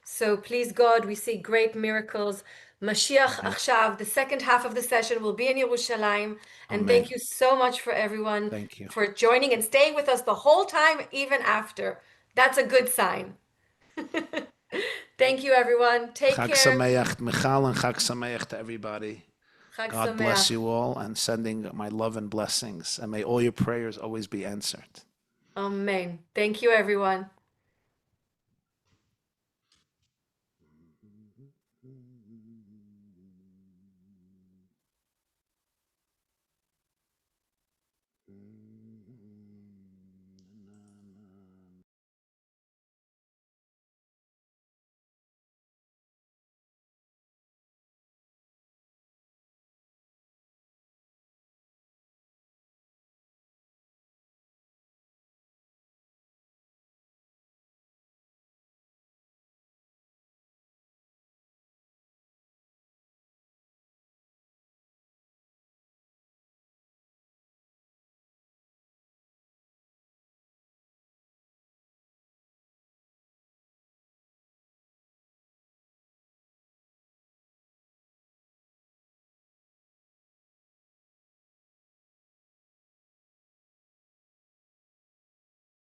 So please God, we see great miracles. Mashiach Amen. Achshav, the second half of the session will be in Yerushalayim. And Amen. thank you so much for everyone Thank you. for joining and staying with us the whole time, even after. That's a good sign. Thank you, everyone. Take Chag care. Sameach, Michal, and Chag Sameach to everybody. Chag God bless Sameach. you all, and sending my love and blessings. And may all your prayers always be answered. Amen. Thank you, everyone.